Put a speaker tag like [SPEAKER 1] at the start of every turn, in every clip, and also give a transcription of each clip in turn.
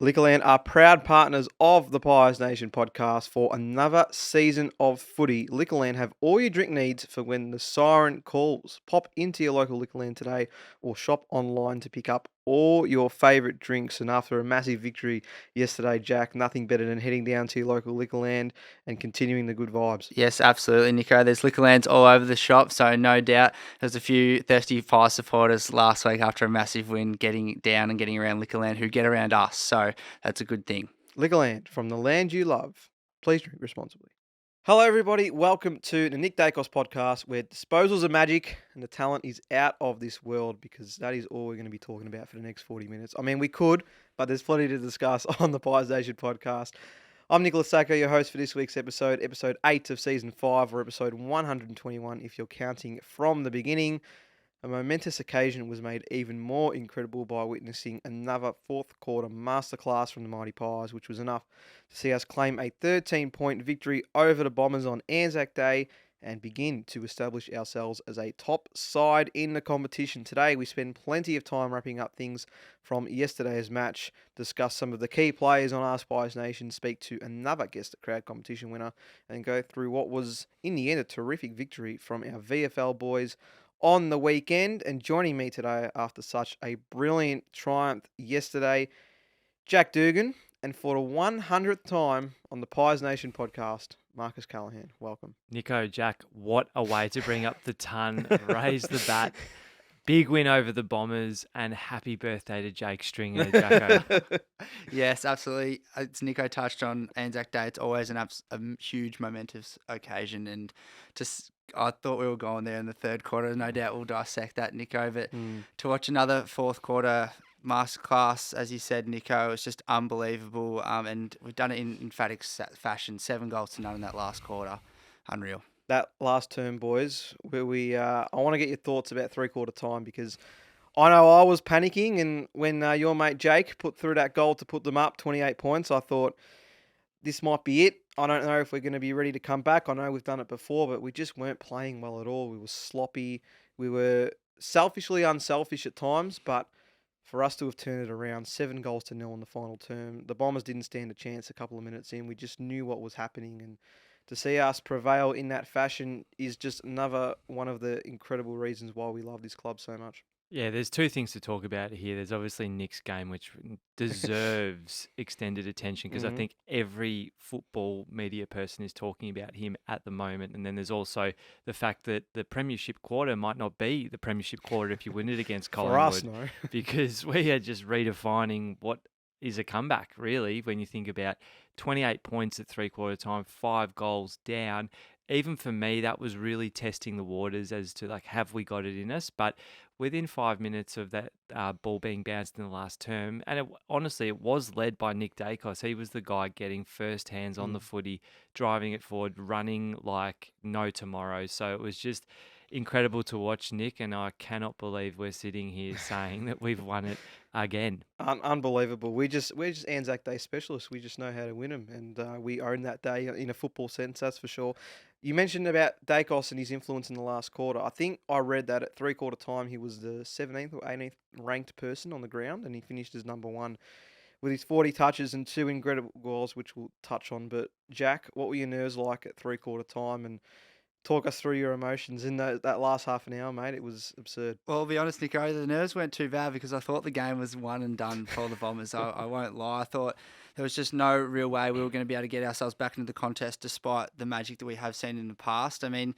[SPEAKER 1] Liquorland are proud partners of the AskPiesNation podcast for another season of footy. Liquorland have all your drink needs for when the siren calls. Pop into your local Liquorland today or shop online to pick up all your favourite drinks. And after a massive victory yesterday, Jack, nothing better than heading down to your local Liquorland and continuing the good vibes.
[SPEAKER 2] Yes, absolutely, Nico. There's Liquorlands all over the shop, so no doubt there's a few thirsty Fire supporters last week after a massive win getting down and getting around Liquorland who get around us, so that's a good thing.
[SPEAKER 1] Liquorland, from the land you love. Please drink responsibly. Hello, everybody. Welcome to the Nick Daicos podcast, where disposals are magic and the talent is out of this world, because that is all we're going to be talking about for the next 40 minutes. I mean, we could, but there's plenty to discuss on the AskPiesNation podcast. I'm Nicholas Sacco, your host for this week's episode 8 of Season 5, or episode 121 if you're counting from the beginning. A momentous occasion was made even more incredible by witnessing another fourth quarter masterclass from the Mighty Pies, which was enough to see us claim a 13-point victory over the Bombers on Anzac Day and begin to establish ourselves as a top side in the competition. Today, we spend plenty of time wrapping up things from yesterday's match, discuss some of the key players on AskPiesNation, speak to another Guess the Crowd competition winner, and go through what was, in the end, a terrific victory from our VFL boys on the weekend. And joining me today after such a brilliant triumph yesterday, Jack Dugan, and for the 100th time on the AskPiesNation podcast, Marcus Callahan. Welcome.
[SPEAKER 3] Nico, Jack, what a way to bring up the ton, raise the bat. Big win over the Bombers, and happy birthday to Jake Stringer, Jacko.
[SPEAKER 2] Yes, absolutely. As Nico touched on Anzac Day, it's always a huge momentous occasion, and I thought we were going there in the third quarter. No doubt we'll dissect that, Nico, but to watch another fourth quarter masterclass, as you said, Nico, it's just unbelievable, and we've done it in emphatic fashion. 7 goals to none in that last quarter. Unreal.
[SPEAKER 1] That last term, boys, where I want to get your thoughts about three-quarter time, because I know I was panicking, and when your mate Jake put through that goal to put them up 28 points, I thought, this might be it. I don't know if we're going to be ready to come back. I know we've done it before, but we just weren't playing well at all. We were sloppy. We were selfishly unselfish at times, but for us to have turned it around, 7 goals to nil in the final term, the Bombers didn't stand a chance a couple of minutes in. We just knew what was happening, and to see us prevail in that fashion is just another one of the incredible reasons why we love this club so much.
[SPEAKER 3] Yeah, there's two things to talk about here. There's obviously Nick's game, which deserves extended attention, because I think every football media person is talking about him at the moment. And then there's also the fact that the Premiership quarter might not be the Premiership quarter if you win it against Collingwood.
[SPEAKER 1] For us, no.
[SPEAKER 3] Because we are just redefining what is a comeback, really, when you think about 28 points at three-quarter time, 5 goals down. Even for me, that was really testing the waters as to, like, have we got it in us? But within 5 minutes of that ball being bounced in the last term, and honestly, it was led by Nick Daicos. He was the guy getting first hands on the footy, driving it forward, running like no tomorrow. So it was just incredible to watch, Nick, and I cannot believe we're sitting here saying that we've won it again.
[SPEAKER 1] Unbelievable. We're just Anzac Day specialists. We just know how to win them, and we own that day in a football sense, that's for sure. You mentioned about Daicos and his influence in the last quarter. I think I read that at three-quarter time he was the 17th or 18th ranked person on the ground, and he finished as number 1 with his 40 touches and 2 incredible goals, which we'll touch on. But Jack, what were your nerves like at three-quarter time? And talk us through your emotions in that last half an hour, mate. It was absurd.
[SPEAKER 2] Well, I'll be honest, Nico, the nerves weren't too bad, because I thought the game was one and done for the Bombers. I won't lie. I thought there was just no real way we were going to be able to get ourselves back into the contest, despite the magic that we have seen in the past. I mean,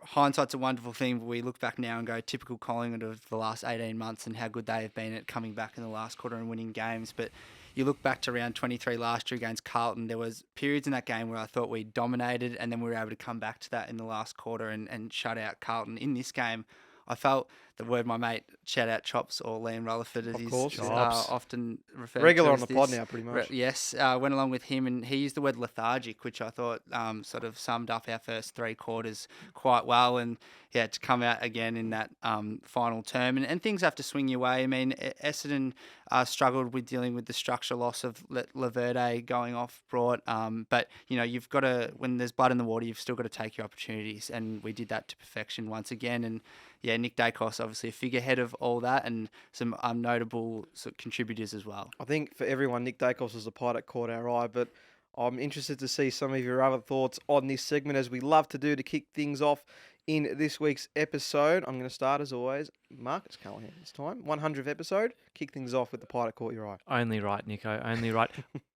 [SPEAKER 2] hindsight's a wonderful thing, but we look back now and go, typical Collingwood of the last 18 months and how good they have been at coming back in the last quarter and winning games. But you look back to round 23 last year against Carlton, there was periods in that game where I thought we dominated, and then we were able to come back to that in the last quarter and shut out Carlton. In this game, I felt the word my mate, shout out Chops, or Liam Rutherford, as he's often referred
[SPEAKER 1] regular
[SPEAKER 2] to
[SPEAKER 1] on the pod now, pretty much.
[SPEAKER 2] Yes, went along with him, and he used the word lethargic, which I thought sort of summed up our first 3 quarters quite well. And yeah, to come out again in that final term, and things have to swing your way. I mean, Essendon struggled with dealing with the structure loss of Laverde going off broad, but you know, you've got to, when there's blood in the water, you've still got to take your opportunities, and we did that to perfection once again. And yeah, Nick Daicos obviously a figurehead of all that, and some notable sort of contributors as well.
[SPEAKER 1] I think for everyone, Nick Daicos was the pilot that caught our eye, but I'm interested to see some of your other thoughts on this segment, as we love to do to kick things off in this week's episode. I'm going to start, as always, Marcus Callahan this time. 100th episode, kick things off with the pilot caught your eye.
[SPEAKER 3] Only right, Nico. Only right.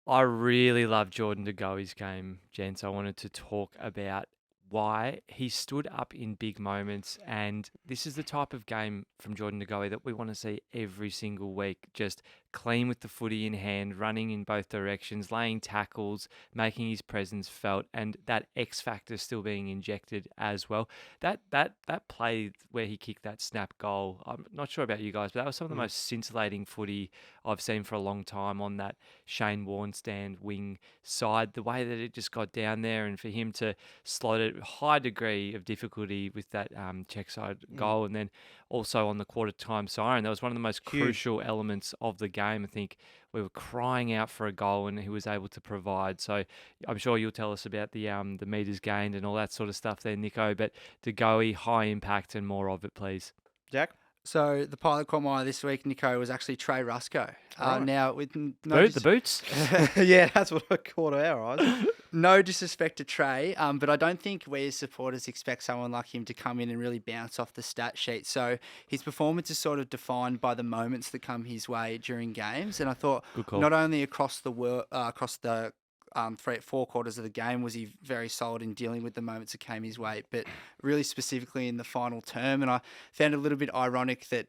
[SPEAKER 3] I really love Jordan De Goey's game, gents. I wanted to talk about why he stood up in big moments, and this is the type of game from Jordan De Goey that we want to see every single week. Just clean with the footy in hand, running in both directions, laying tackles, making his presence felt, and that X factor still being injected as well. That play where he kicked that snap goal, I'm not sure about you guys, but that was some of the most scintillating footy I've seen for a long time on that Shane Warnstand wing side. The way that it just got down there, and for him to slot it, high degree of difficulty with that check side goal, and then also on the quarter time siren. That was one of the most crucial elements of the game. I think we were crying out for a goal, and he was able to provide. So I'm sure you'll tell us about the meters gained and all that sort of stuff there, Nico. But De Goey, high impact and more of it, please.
[SPEAKER 1] Jack?
[SPEAKER 2] So the pilot caught my eye this week, Nico, was actually Trey Rusco.
[SPEAKER 1] Right.
[SPEAKER 2] Now, with
[SPEAKER 3] The boots?
[SPEAKER 1] Yeah, that's what I caught our eyes.
[SPEAKER 2] no disrespect to Trey, but I don't think we as supporters expect someone like him to come in and really bounce off the stat sheet. So his performance is sort of defined by the moments that come his way during games. And I thought
[SPEAKER 3] Good call.
[SPEAKER 2] not only across the 4 quarters of the game was he very solid in dealing with the moments that came his way, but really specifically in the final term. And I found it a little bit ironic that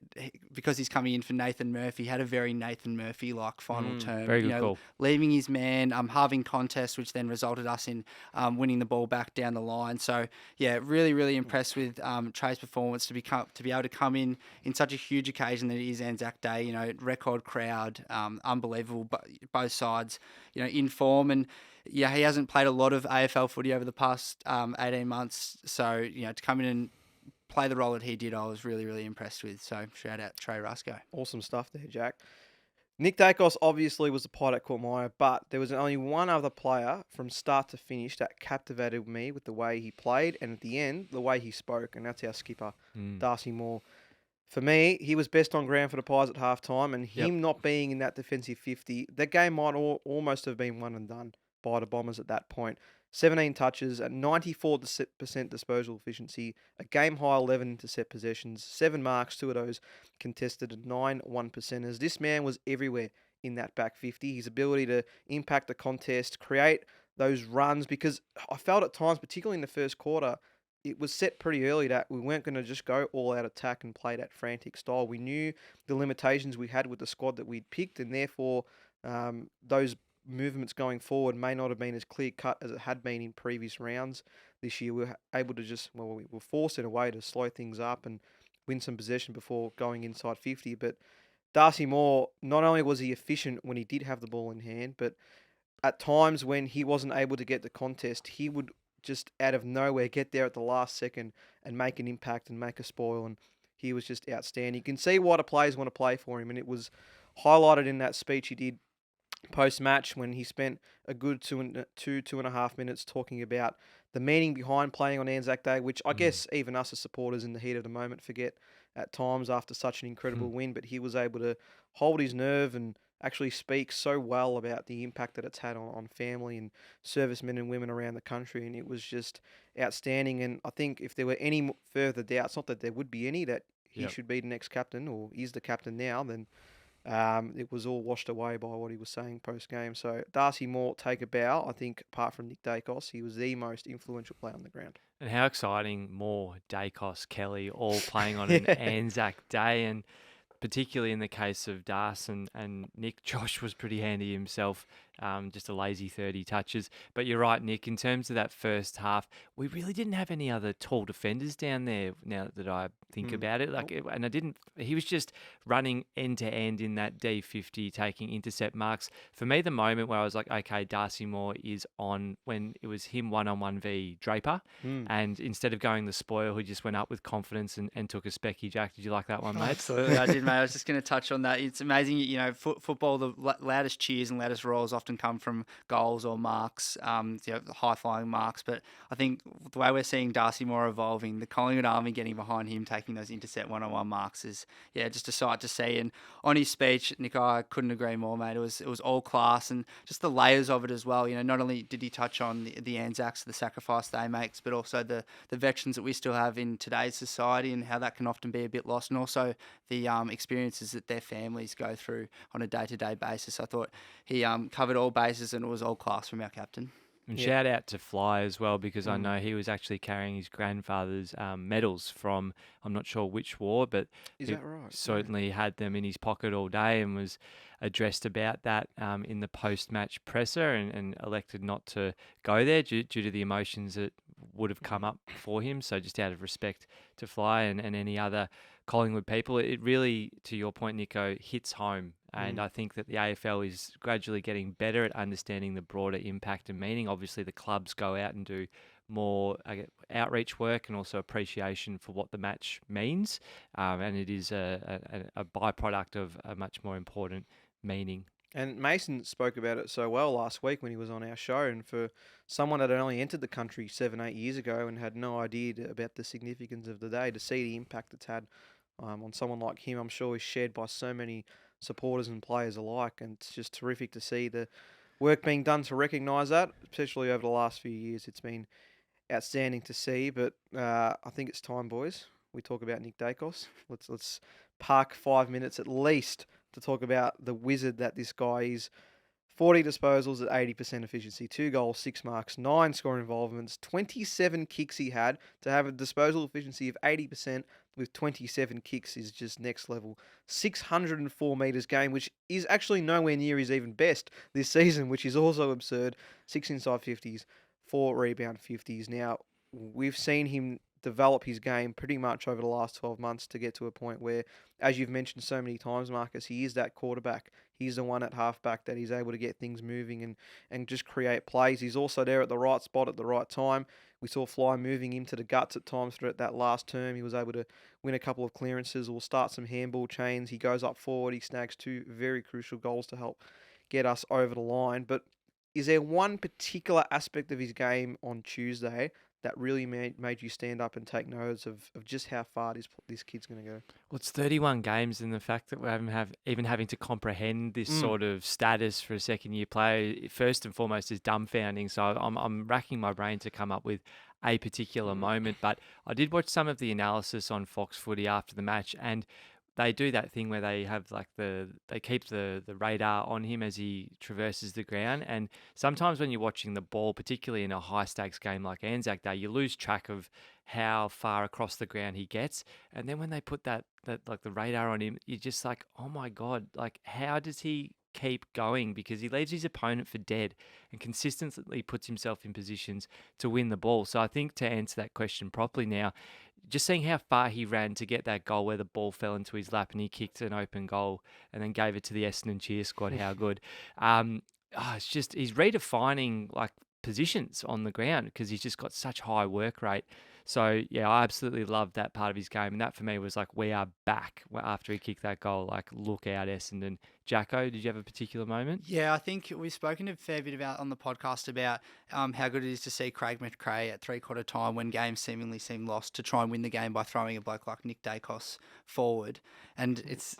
[SPEAKER 2] because he's coming in for Nathan Murphy, had a very Nathan Murphy-like final term.
[SPEAKER 3] Very good call.
[SPEAKER 2] Leaving his man, halving contest, which then resulted us in winning the ball back down the line. So yeah, really, really impressed with Trey's performance to be able to come in such a huge occasion that it is Anzac Day. Record crowd, unbelievable, but both sides, in form. And yeah, he hasn't played a lot of AFL footy over the past 18 months. So, to come in and play the role that he did, I was really, really impressed with. So shout out Trey Rusco.
[SPEAKER 1] Awesome stuff there, Jack. Nick Daicos obviously was the pilot that caught my eye, but there was only one other player from start to finish that captivated me with the way he played, and at the end, the way he spoke, and that's our skipper, Darcy Moore. For me, he was best on ground for the Pies at halftime, and him not being in that defensive 50, that game might almost have been one and done by the Bombers at that point. 17 touches, at 94% disposal efficiency, a game-high 11 intercept possessions, 7 marks, 2 of those contested, and 9 1%ers. This man was everywhere in that back 50. His ability to impact the contest, create those runs, because I felt at times, particularly in the first quarter, it was set pretty early that we weren't going to just go all-out attack and play that frantic style. We knew the limitations we had with the squad that we'd picked, and therefore those movements going forward may not have been as clear-cut as it had been in previous rounds this year. We were able to we were forced in a way to slow things up and win some possession before going inside 50. But Darcy Moore, not only was he efficient when he did have the ball in hand, but at times when he wasn't able to get the contest, he would just out of nowhere get there at the last second and make an impact and make a spoil, and he was just outstanding. You can see why the players want to play for him, and it was highlighted in that speech he did post-match when he spent a good 2.5 minutes talking about the meaning behind playing on Anzac Day, which I guess even us as supporters in the heat of the moment forget at times after such an incredible win, but he was able to hold his nerve and actually speak so well about the impact that it's had on family and servicemen and women around the country, and it was just outstanding. And I think if there were any further doubts, not that there would be any, that he should be the next captain or is the captain now, then it was all washed away by what he was saying post-game. So Darcy Moore, take a bow. I think apart from Nick Daicos, he was the most influential player on the ground.
[SPEAKER 3] And how exciting, Moore, Daicos, Kelly, all playing on an Anzac Day, and particularly in the case of Das and Nick, Josh was pretty handy himself, just a lazy 30 touches. But you're right, Nick, in terms of that first half, we really didn't have any other tall defenders down there now that I think about it. He was just running end to end in that D50, taking intercept marks. For me, the moment where I was like, okay, Darcy Moore is on, when it was him one-on-one v Draper. And instead of going the spoil, he just went up with confidence and took a specky. Jack, did you like that one, mate?
[SPEAKER 2] Absolutely, I did, mate. I was just going to touch on that. It's amazing, football, the loudest cheers and loudest roars often often come from goals or marks, high-flying marks. But I think the way we're seeing Darcy Moore evolving, the Collingwood Army getting behind him, taking those intercept one-on-one marks is, just a sight to see. And on his speech, Nick, I couldn't agree more, mate. It was all class and just the layers of it as well. Not only did he touch on the Anzacs, the sacrifice they make, but also the veterans that we still have in today's society and how that can often be a bit lost, and also the experiences that their families go through on a day-to-day basis. I thought he covered all bases and it was all class from our captain.
[SPEAKER 3] And shout out to Fly as well, because I
[SPEAKER 1] Mm.
[SPEAKER 3] know he was actually carrying his grandfather's medals from, I'm not sure which war, but
[SPEAKER 1] Is
[SPEAKER 3] he
[SPEAKER 1] that right? Yeah.
[SPEAKER 3] certainly had them in his pocket all day and was addressed about that in the post-match presser, and elected not to go there due to the emotions that would have come up for him. So just out of respect to Fly and any other Collingwood people, it really, to your point, Nico, hits home. And
[SPEAKER 1] Mm.
[SPEAKER 3] I think that the AFL is gradually getting better at understanding the broader impact and meaning. Obviously, the clubs go out and do more outreach work and also appreciation for what the match means. And it is a byproduct of a much more important meaning.
[SPEAKER 1] And Mason spoke about it so well last week when he was on our show. And for someone that had only entered the country 7-8 years ago and had no idea about the significance of the day, to see the impact it's had on someone like him, I'm sure is shared by so many supporters and players alike. And it's just terrific to see the work being done to recognise that, especially over the last few years. It's been outstanding to see. But I think it's time, boys, we talk about Nick Daicos. Let's park 5 minutes at least to talk about the wizard that this guy is. 40 disposals at 80% efficiency, 2 goals, 6 marks, 9 scoring involvements, 27 kicks he had. To have a disposal efficiency of 80% with 27 kicks is just next level. 604 metres game, which is actually nowhere near his even best this season, which is also absurd. 6 inside 50s, 4 rebound 50s. Now, we've seen him develop his game pretty much over the last 12 months to get to a point where, as you've mentioned so many times, Marcus, he is that quarterback. He's the one at halfback that is able to get things moving and just create plays. He's also there at the right spot at the right time. We saw Fly moving him to the guts at times for that last term. He was able to win a couple of clearances or start some handball chains. He goes up forward. He snags 2 very crucial goals to help get us over the line. But is there one particular aspect of his game on Tuesday that really made you stand up and take notice of just how far this kid's going to go?
[SPEAKER 3] Well, it's 31 games, and the fact that we haven't even having to comprehend this sort of status for a second-year player, first and foremost, is dumbfounding. So I'm racking my brain to come up with a particular moment. But I did watch some of the analysis on Fox Footy after the match, and they do that thing where they have like they keep the radar on him as he traverses the ground. And sometimes when you're watching the ball, particularly in a high stakes game like Anzac Day, you lose track of how far across the ground he gets. And then when they put that like the radar on him, you're just like, oh my God, like how does he keep going? Because he leaves his opponent for dead and consistently puts himself in positions to win the ball. So I think to answer that question properly now, just seeing how far he ran to get that goal where the ball fell into his lap and he kicked an open goal and then gave it to the Essendon cheer squad. How good. It's just, he's redefining like positions on the ground because he's just got such high work rate. So, yeah, I absolutely love that part of his game. And that for me was like, we are back after he kicked that goal. Like, look out, Essendon. Jacko, did you have a particular moment?
[SPEAKER 2] Yeah, I think we've spoken a fair bit about on the podcast about how good it is to see Craig McRae at three-quarter time when games seemingly seem lost to try and win the game by throwing a bloke like Nick Daicos forward. And it's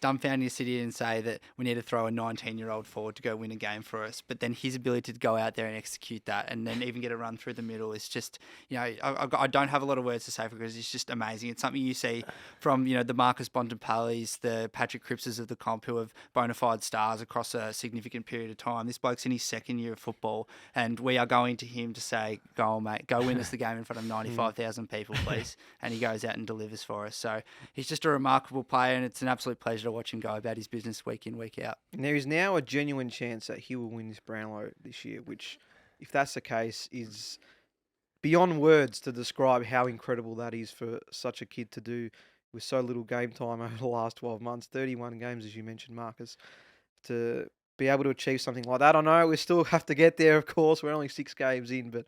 [SPEAKER 2] dumbfounding to sit here and say that we need to throw a 19-year-old forward to go win a game for us. But then his ability to go out there and execute that and then even get a run through the middle is just, I don't have a lot of words to say for it because it's just amazing. It's something you see from, the Marcus Bontempellis, the Patrick Crippses of the comp who have bona fide stars across a significant period of time. This bloke's in his second year of football, and we are going to him to say, go on, mate, go win us the game in front of 95,000 people, please. And he goes out and delivers for us. So he's just a remarkable player, and it's an absolute pleasure to watch him go about his business week in, week out.
[SPEAKER 1] And there is now a genuine chance that he will win this Brownlow this year, which, if that's the case, is beyond words to describe how incredible that is for such a kid to do with so little game time over the last 12 months. 31 games, as you mentioned, Marcus, to be able to achieve something like that. I know we still have to get there, of course. We're only 6 games in, but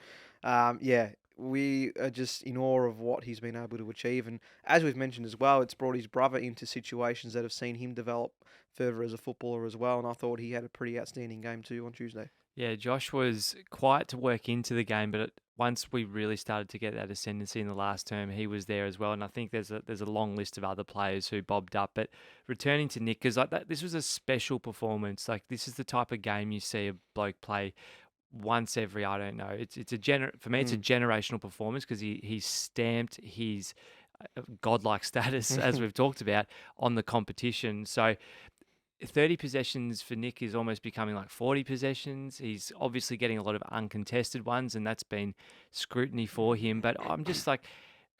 [SPEAKER 1] we are just in awe of what he's been able to achieve. And as we've mentioned as well, it's brought his brother into situations that have seen him develop further as a footballer as well. And I thought he had a pretty outstanding game too on Tuesday.
[SPEAKER 3] Yeah, Josh was quiet to work into the game, but once we really started to get that ascendancy in the last term, he was there as well. And I think there's a long list of other players who bobbed up. But returning to Nick, because like that, this was a special performance. Like this is the type of game you see a bloke play once every, I don't know. It's for me it's a generational performance because he stamped his godlike status as we've talked about on the competition. So 30 possessions for Nick is almost becoming like 40 possessions. He's obviously getting a lot of uncontested ones, and that's been scrutiny for him. But I'm just like,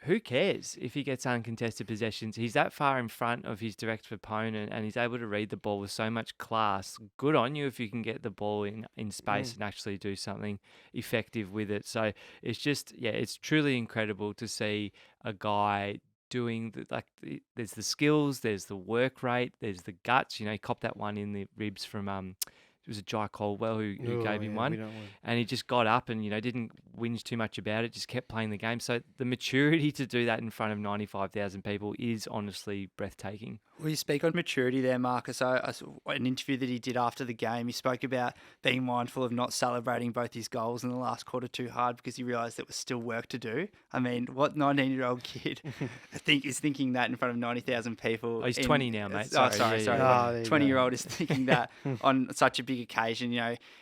[SPEAKER 3] who cares if he gets uncontested possessions? He's that far in front of his direct opponent, and he's able to read the ball with so much class. Good on you if you can get the ball in space and actually do something effective with it. So it's just, yeah, it's truly incredible to see a guy doing there's the skills, there's the work rate, there's the guts. You know, he copped that one in the ribs from it was a Jai Caldwell who gave him one, and he just got up and didn't whinge too much about it, just kept playing the game. So the maturity to do that in front of 95,000 people is honestly breathtaking.
[SPEAKER 2] Well, you speak on maturity there, Marcus. I saw an interview that he did after the game. He spoke about being mindful of not celebrating both his goals in the last quarter too hard because he realised there was still work to do. I mean, what 19-year-old kid is thinking that in front of 90,000 people?
[SPEAKER 3] Oh, he's 20 now, mate.
[SPEAKER 2] Sorry.
[SPEAKER 1] Yeah.
[SPEAKER 2] 20-year-old is thinking that on such a big occasion.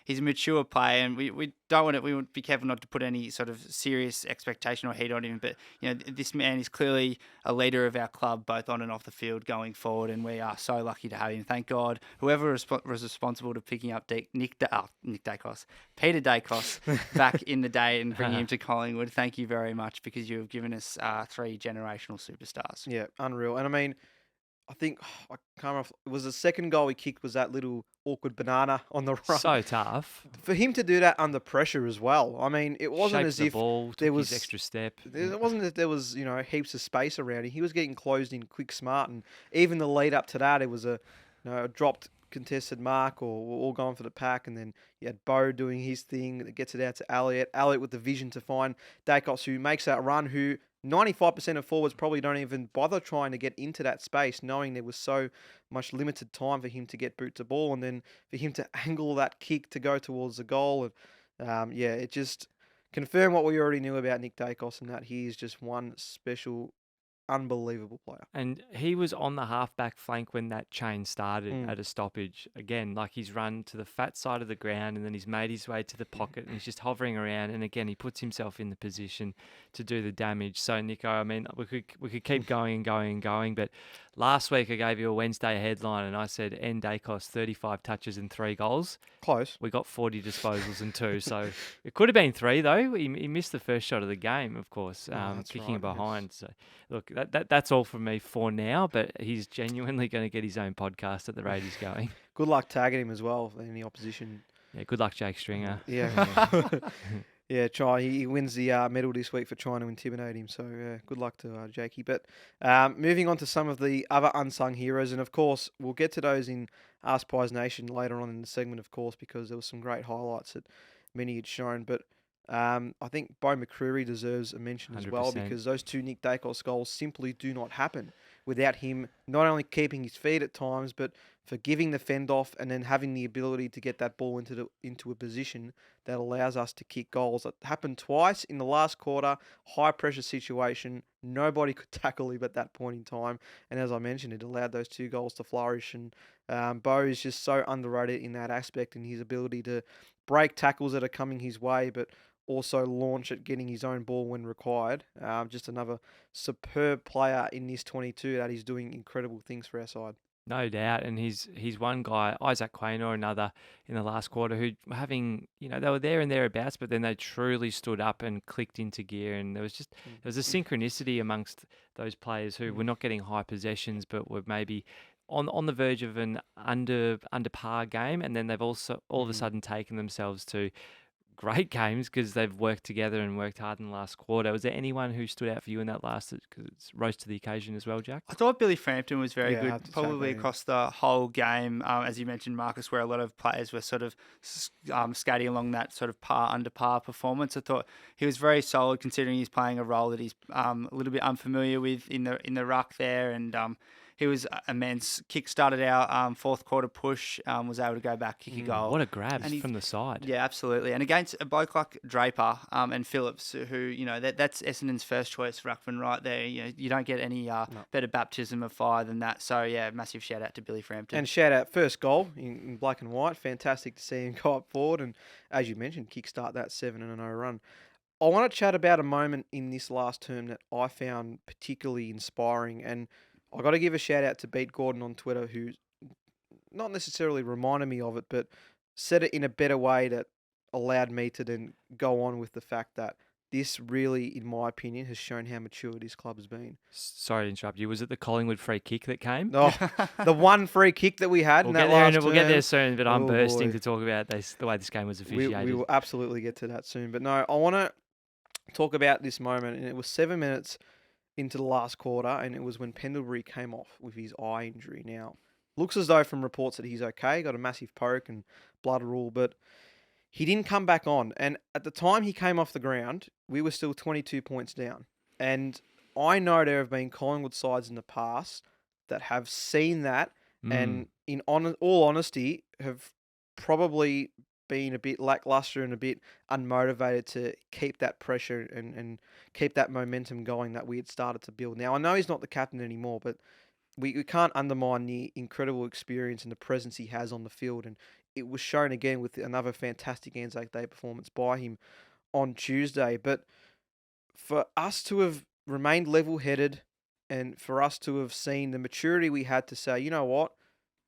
[SPEAKER 2] He's a mature player, and we don't want it. We want to be careful not to put any sort of serious expectation or heat on him. But this man is clearly a leader of our club, both on and off the field, going forward. And we are so lucky to have him. Thank God. Whoever was responsible to picking up Peter Daicos back in the day and bringing him to Collingwood, thank you very much, because you have given us 3 generational superstars.
[SPEAKER 1] Yeah, unreal. And I mean, I think I can't remember. It was the second goal he kicked was that little awkward banana on the right.
[SPEAKER 3] So tough
[SPEAKER 1] For him to do that under pressure as well. I mean, it wasn't
[SPEAKER 3] Shaped
[SPEAKER 1] as
[SPEAKER 3] the
[SPEAKER 1] if
[SPEAKER 3] ball,
[SPEAKER 1] there
[SPEAKER 3] took
[SPEAKER 1] was
[SPEAKER 3] his extra step.
[SPEAKER 1] It wasn't that there was heaps of space around him. He was getting closed in quick, smart, and even the lead up to that, it was a dropped contested mark or all going for the pack, and then you had Bo doing his thing that gets it out to Elliot with the vision to find Daicos, who makes that run, who 95% of forwards probably don't even bother trying to get into that space, knowing there was so much limited time for him to get boot to ball, and then for him to angle that kick to go towards the goal. And it just confirmed what we already knew about Nick Daicos, and that he is just one special, unbelievable player.
[SPEAKER 3] And he was on the halfback flank when that chain started at a stoppage. Again, like he's run to the fat side of the ground and then he's made his way to the pocket and he's just hovering around. And again, he puts himself in the position to do the damage. So, Nico, I mean, we could keep going and going and going. But last week I gave you a Wednesday headline and I said, N. Daicos, 35 touches and 3 goals.
[SPEAKER 1] Close.
[SPEAKER 3] We got 40 disposals and 2. So it could have been 3, though. He missed the first shot of the game, of course, kicking
[SPEAKER 1] right,
[SPEAKER 3] behind. Yes. So, look, that's all from me for now, but he's genuinely going to get his own podcast at the rate he's going.
[SPEAKER 1] Good luck tagging him as well for any opposition.
[SPEAKER 3] Yeah, good luck, Jake Stringer.
[SPEAKER 1] Yeah. Yeah, he wins the medal this week for trying to intimidate him. So good luck to Jakey. But moving on to some of the other unsung heroes, and of course we'll get to those in AskPiesNation later on in the segment, of course, because there was some great highlights that many had shown. But I think Bo McCreary deserves a mention as well,
[SPEAKER 3] 100%.
[SPEAKER 1] because those 2 Nick Daicos goals simply do not happen without him not only keeping his feet at times, but forgiving the fend off and then having the ability to get that ball into a position that allows us to kick goals. It happened twice in the last quarter, high pressure situation. Nobody could tackle him at that point in time. And as I mentioned, it allowed those 2 goals to flourish. And Bo is just so underrated in that aspect, and his ability to break tackles that are coming his way, but also launch at getting his own ball when required. Just another superb player in this 22 that is doing incredible things for our side.
[SPEAKER 3] No doubt, and he's one guy, Isaac Quain or another, in the last quarter who were having, they were there and thereabouts, but then they truly stood up and clicked into gear, and there was a synchronicity amongst those players who were not getting high possessions, but were maybe on the verge of an under par game, and then they've also all of a sudden taken themselves to great games because they've worked together and worked hard in the last quarter. Was there anyone who stood out for you in that last? Because it's rose to the occasion as well, Jack.
[SPEAKER 2] I thought Billy Frampton was very
[SPEAKER 1] Yeah, I
[SPEAKER 2] good,
[SPEAKER 1] had to take
[SPEAKER 2] probably
[SPEAKER 1] that in.
[SPEAKER 2] across the whole game. As you mentioned, Marcus, where a lot of players were sort of skating along that sort of under par performance. I thought he was very solid, considering he's playing a role that he's a little bit unfamiliar with in the ruck there, and he was immense. Kick started our fourth quarter push, was able to go back, kick a goal.
[SPEAKER 3] What a grab
[SPEAKER 2] And he-
[SPEAKER 3] from the side.
[SPEAKER 2] Yeah, absolutely. And against a bloke like Draper and Phillips, who, that's Essendon's first choice ruckman right there. You don't get any better baptism of fire than that. So, yeah, massive shout out to Billy Frampton.
[SPEAKER 1] And shout out, first goal in black and white. Fantastic to see him go up forward. And as you mentioned, kickstart that 7-0 run. I want to chat about a moment in this last term that I found particularly inspiring. And I got to give a shout out to Beat Gordon on Twitter, who not necessarily reminded me of it, but said it in a better way that allowed me to then go on with the fact that this really, in my opinion, has shown how mature this club has been.
[SPEAKER 3] Sorry to interrupt you. Was it the Collingwood free kick that came?
[SPEAKER 1] Oh, the one free kick that we had
[SPEAKER 3] We'll
[SPEAKER 1] in
[SPEAKER 3] get
[SPEAKER 1] that
[SPEAKER 3] there,
[SPEAKER 1] last
[SPEAKER 3] and we'll get there
[SPEAKER 1] term.
[SPEAKER 3] soon. But I'm
[SPEAKER 1] Oh,
[SPEAKER 3] bursting
[SPEAKER 1] boy.
[SPEAKER 3] to talk about the way this game was officiated.
[SPEAKER 1] We will absolutely get to that soon. But no, I want to talk about this moment. And it was 7 minutes into the last quarter, and it was when Pendlebury came off with his eye injury. Now, looks as though from reports that he's okay, got a massive poke and blood rule, but he didn't come back on. And at the time he came off the ground, we were still 22 points down. And I know there have been Collingwood sides in the past that have seen that and, in all honesty, have probably been a bit lackluster and a bit unmotivated to keep that pressure and keep that momentum going that we had started to build. Now, I know he's not the captain anymore, but we can't undermine the incredible experience and the presence he has on the field. And it was shown again with another fantastic Anzac Day performance by him on Tuesday. But for us to have remained level-headed and for us to have seen the maturity we had to say, you know what,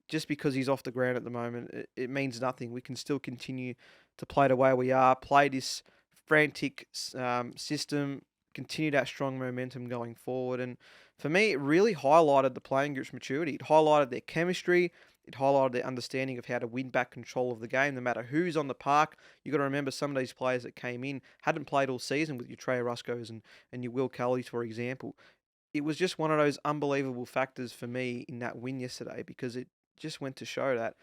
[SPEAKER 1] just because he's off the ground at the moment, it means nothing. We can still continue to play the way we are, play this frantic system, continue that strong momentum going forward. And for me, it really highlighted the playing group's maturity. It highlighted their chemistry. It highlighted their understanding of how to win back control of the game, no matter who's on the park. You've got to remember some of these players that came in hadn't played all season, with your Trey Ruscos and your Will Kellys, for example. It was just one of those unbelievable factors for me in that win yesterday, because it just went to show that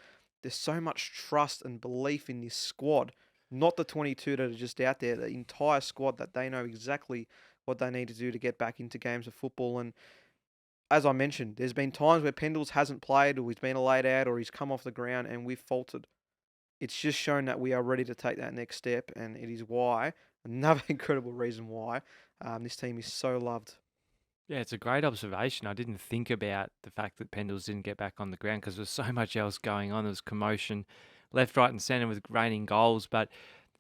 [SPEAKER 1] there's so much trust and belief in this squad, not the 22 that are just out there, the entire squad, that they know exactly what they need to do to get back into games of football. And as I mentioned, there's been times where Pendles hasn't played, or he's been laid out, or he's come off the ground and we've faltered. It's just shown that we are ready to take that next step, and it is why, another incredible reason why, this team is so loved.
[SPEAKER 3] Yeah, it's a great observation. I didn't think about the fact that Pendles didn't get back on the ground because there was so much else going on. There was commotion left, right and centre with raining goals. But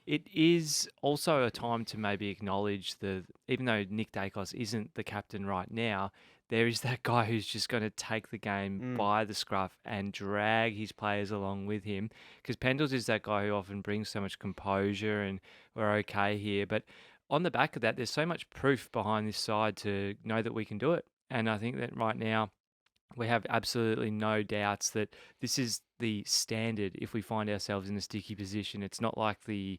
[SPEAKER 3] it is also a time to maybe acknowledge even though Nick Daicos isn't the captain right now, there is that guy who's just going to take the game by the scruff and drag his players along with him. Because Pendles is that guy who often brings so much composure and we're okay here. But on the back of that, there's so much proof behind this side to know that we can do it. And I think that right now we have absolutely no doubts that this is the standard if we find ourselves in a sticky position. It's not like the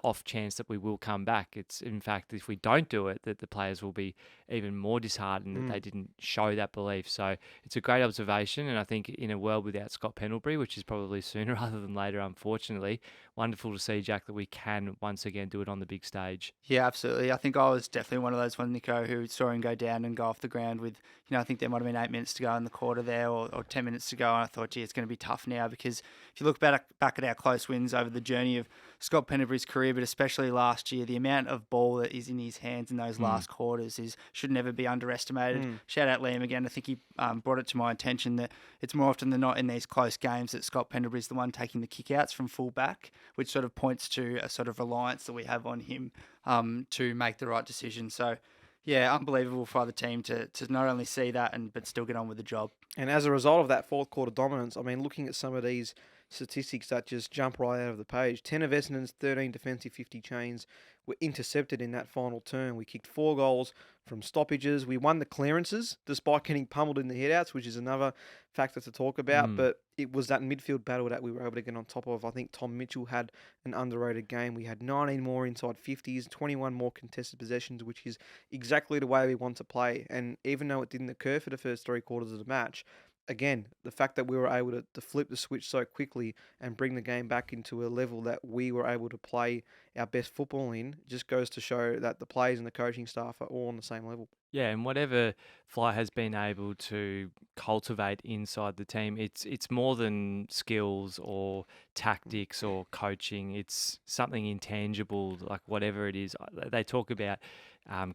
[SPEAKER 3] off chance that we will come back. It's, in fact, if we don't do it, that the players will be even more disheartened that they didn't show that belief. So it's a great observation, and I think in a world without Scott Pendlebury, which is probably sooner rather than later, unfortunately, wonderful to see, Jack, that we can once again do it on the big stage.
[SPEAKER 2] Yeah, absolutely. I think I was definitely one of those ones, Nico, who saw him go down and go off the ground with, I think there might have been 8 minutes to go in the quarter there, or 10 minutes to go, and I thought, gee, it's going to be tough now, because if you look back at our close wins over the journey of Scott Pendlebury's career, but especially last year, the amount of ball that is in his hands in those last quarters should never be underestimated. Shout out Liam again. I think he brought it to my attention that it's more often than not in these close games that Scott Pendlebury's the one taking the kickouts from full back, which sort of points to a sort of reliance that we have on him to make the right decision. So, yeah, unbelievable for the team to not only see that but still get on with the job.
[SPEAKER 1] And as a result of that fourth quarter dominance, I mean, looking at some of these statistics that just jump right out of the page. 10 of Essendon's 13 defensive 50 chains were intercepted in that final turn. We kicked 4 goals from stoppages. We won the clearances despite getting pummeled in the headouts, which is another factor to talk about. But it was that midfield battle that we were able to get on top of. I think Tom Mitchell had an underrated game. We had 19 more inside 50s, 21 more contested possessions, which is exactly the way we want to play. And even though it didn't occur for the first 3 quarters of the match, again, the fact that we were able to flip the switch so quickly and bring the game back into a level that we were able to play our best football in just goes to show that the players and the coaching staff are all on the same level.
[SPEAKER 3] Yeah, and whatever Fly has been able to cultivate inside the team, it's more than skills or tactics or coaching. It's something intangible, like whatever it is. They talk about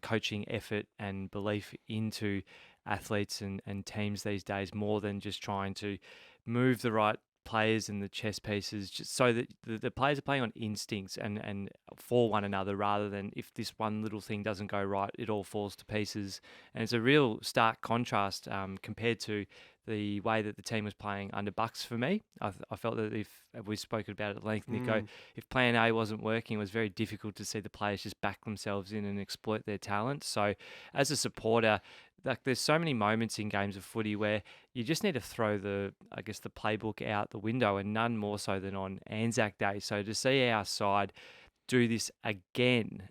[SPEAKER 3] coaching effort and belief into athletes and teams these days more than just trying to move the right players and the chess pieces just so that the players are playing on instincts and for one another rather than if this one little thing doesn't go right, it all falls to pieces. And it's a real stark contrast compared to the way that the team was playing under Bucks for me. I felt that if we've spoken about it at length, Nico, if plan A wasn't working, it was very difficult to see the players just back themselves in and exploit their talent. So as a supporter, like there's so many moments in games of footy where you just need to throw the playbook out the window, and none more so than on Anzac Day. So to see our side do this again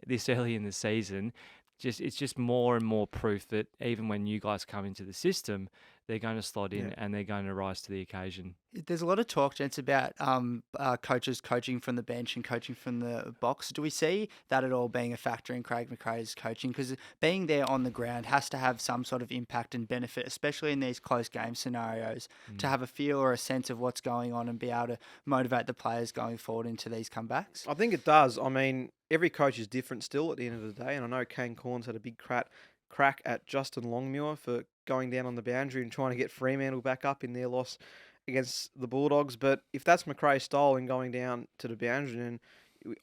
[SPEAKER 3] this early in the season, it's just more and more proof that even when you guys come into the system, they're going to slot in and they're going to rise to the occasion.
[SPEAKER 2] There's a lot of talk, gents, about coaches coaching from the bench and coaching from the box. Do we see that at all being a factor in Craig McRae's coaching? Because being there on the ground has to have some sort of impact and benefit, especially in these close game scenarios, to have a feel or a sense of what's going on and be able to motivate the players going forward into these comebacks.
[SPEAKER 1] I think it does. I mean, every coach is different still at the end of the day, and I know Kane Corns had a big crack at Justin Longmuir for going down on the boundary and trying to get Fremantle back up in their loss against the Bulldogs. But if that's McRae's style in going down to the boundary, then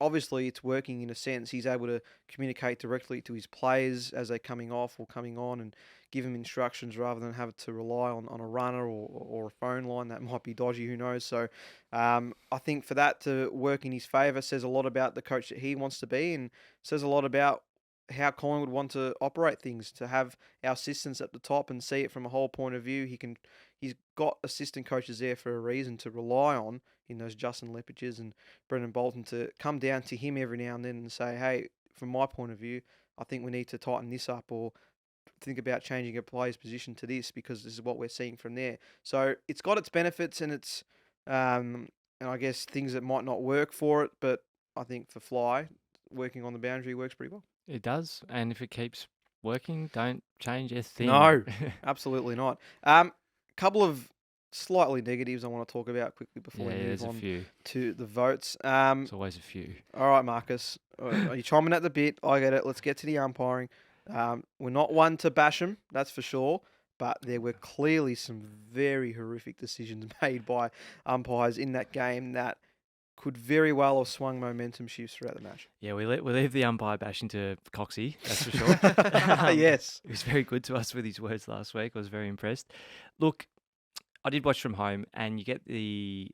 [SPEAKER 1] obviously it's working in a sense. He's able to communicate directly to his players as they're coming off or coming on and give them instructions rather than have to rely on a runner or a phone line that might be dodgy, who knows. So I think for that to work in his favour says a lot about the coach that he wants to be and says a lot about how Colin would want to operate things, to have our assistants at the top and see it from a whole point of view. He's got assistant coaches there for a reason to rely on in those Justin Leppages and Brendan Bolton to come down to him every now and then and say, hey, from my point of view, I think we need to tighten this up or think about changing a player's position to this because this is what we're seeing from there. So it's got its benefits and its, and I guess things that might not work for it, but I think for Fly, working on the boundary works pretty well.
[SPEAKER 3] It does, and if it keeps working, don't change a thing.
[SPEAKER 1] No, absolutely not. Couple of slightly negatives I want to talk about quickly before we move on to the votes.
[SPEAKER 3] There's always a few.
[SPEAKER 1] All right, Marcus, are you chomping at the bit? I get it. Let's get to the umpiring. We're not one to bash them, that's for sure, but there were clearly some very horrific decisions made by umpires in that game that could very well have swung momentum shifts throughout the match.
[SPEAKER 3] Yeah, we leave the umpire bashing to Coxie, that's for sure.
[SPEAKER 1] Yes.
[SPEAKER 3] He was very good to us with his words last week. I was very impressed. Look, I did watch from home, and you get the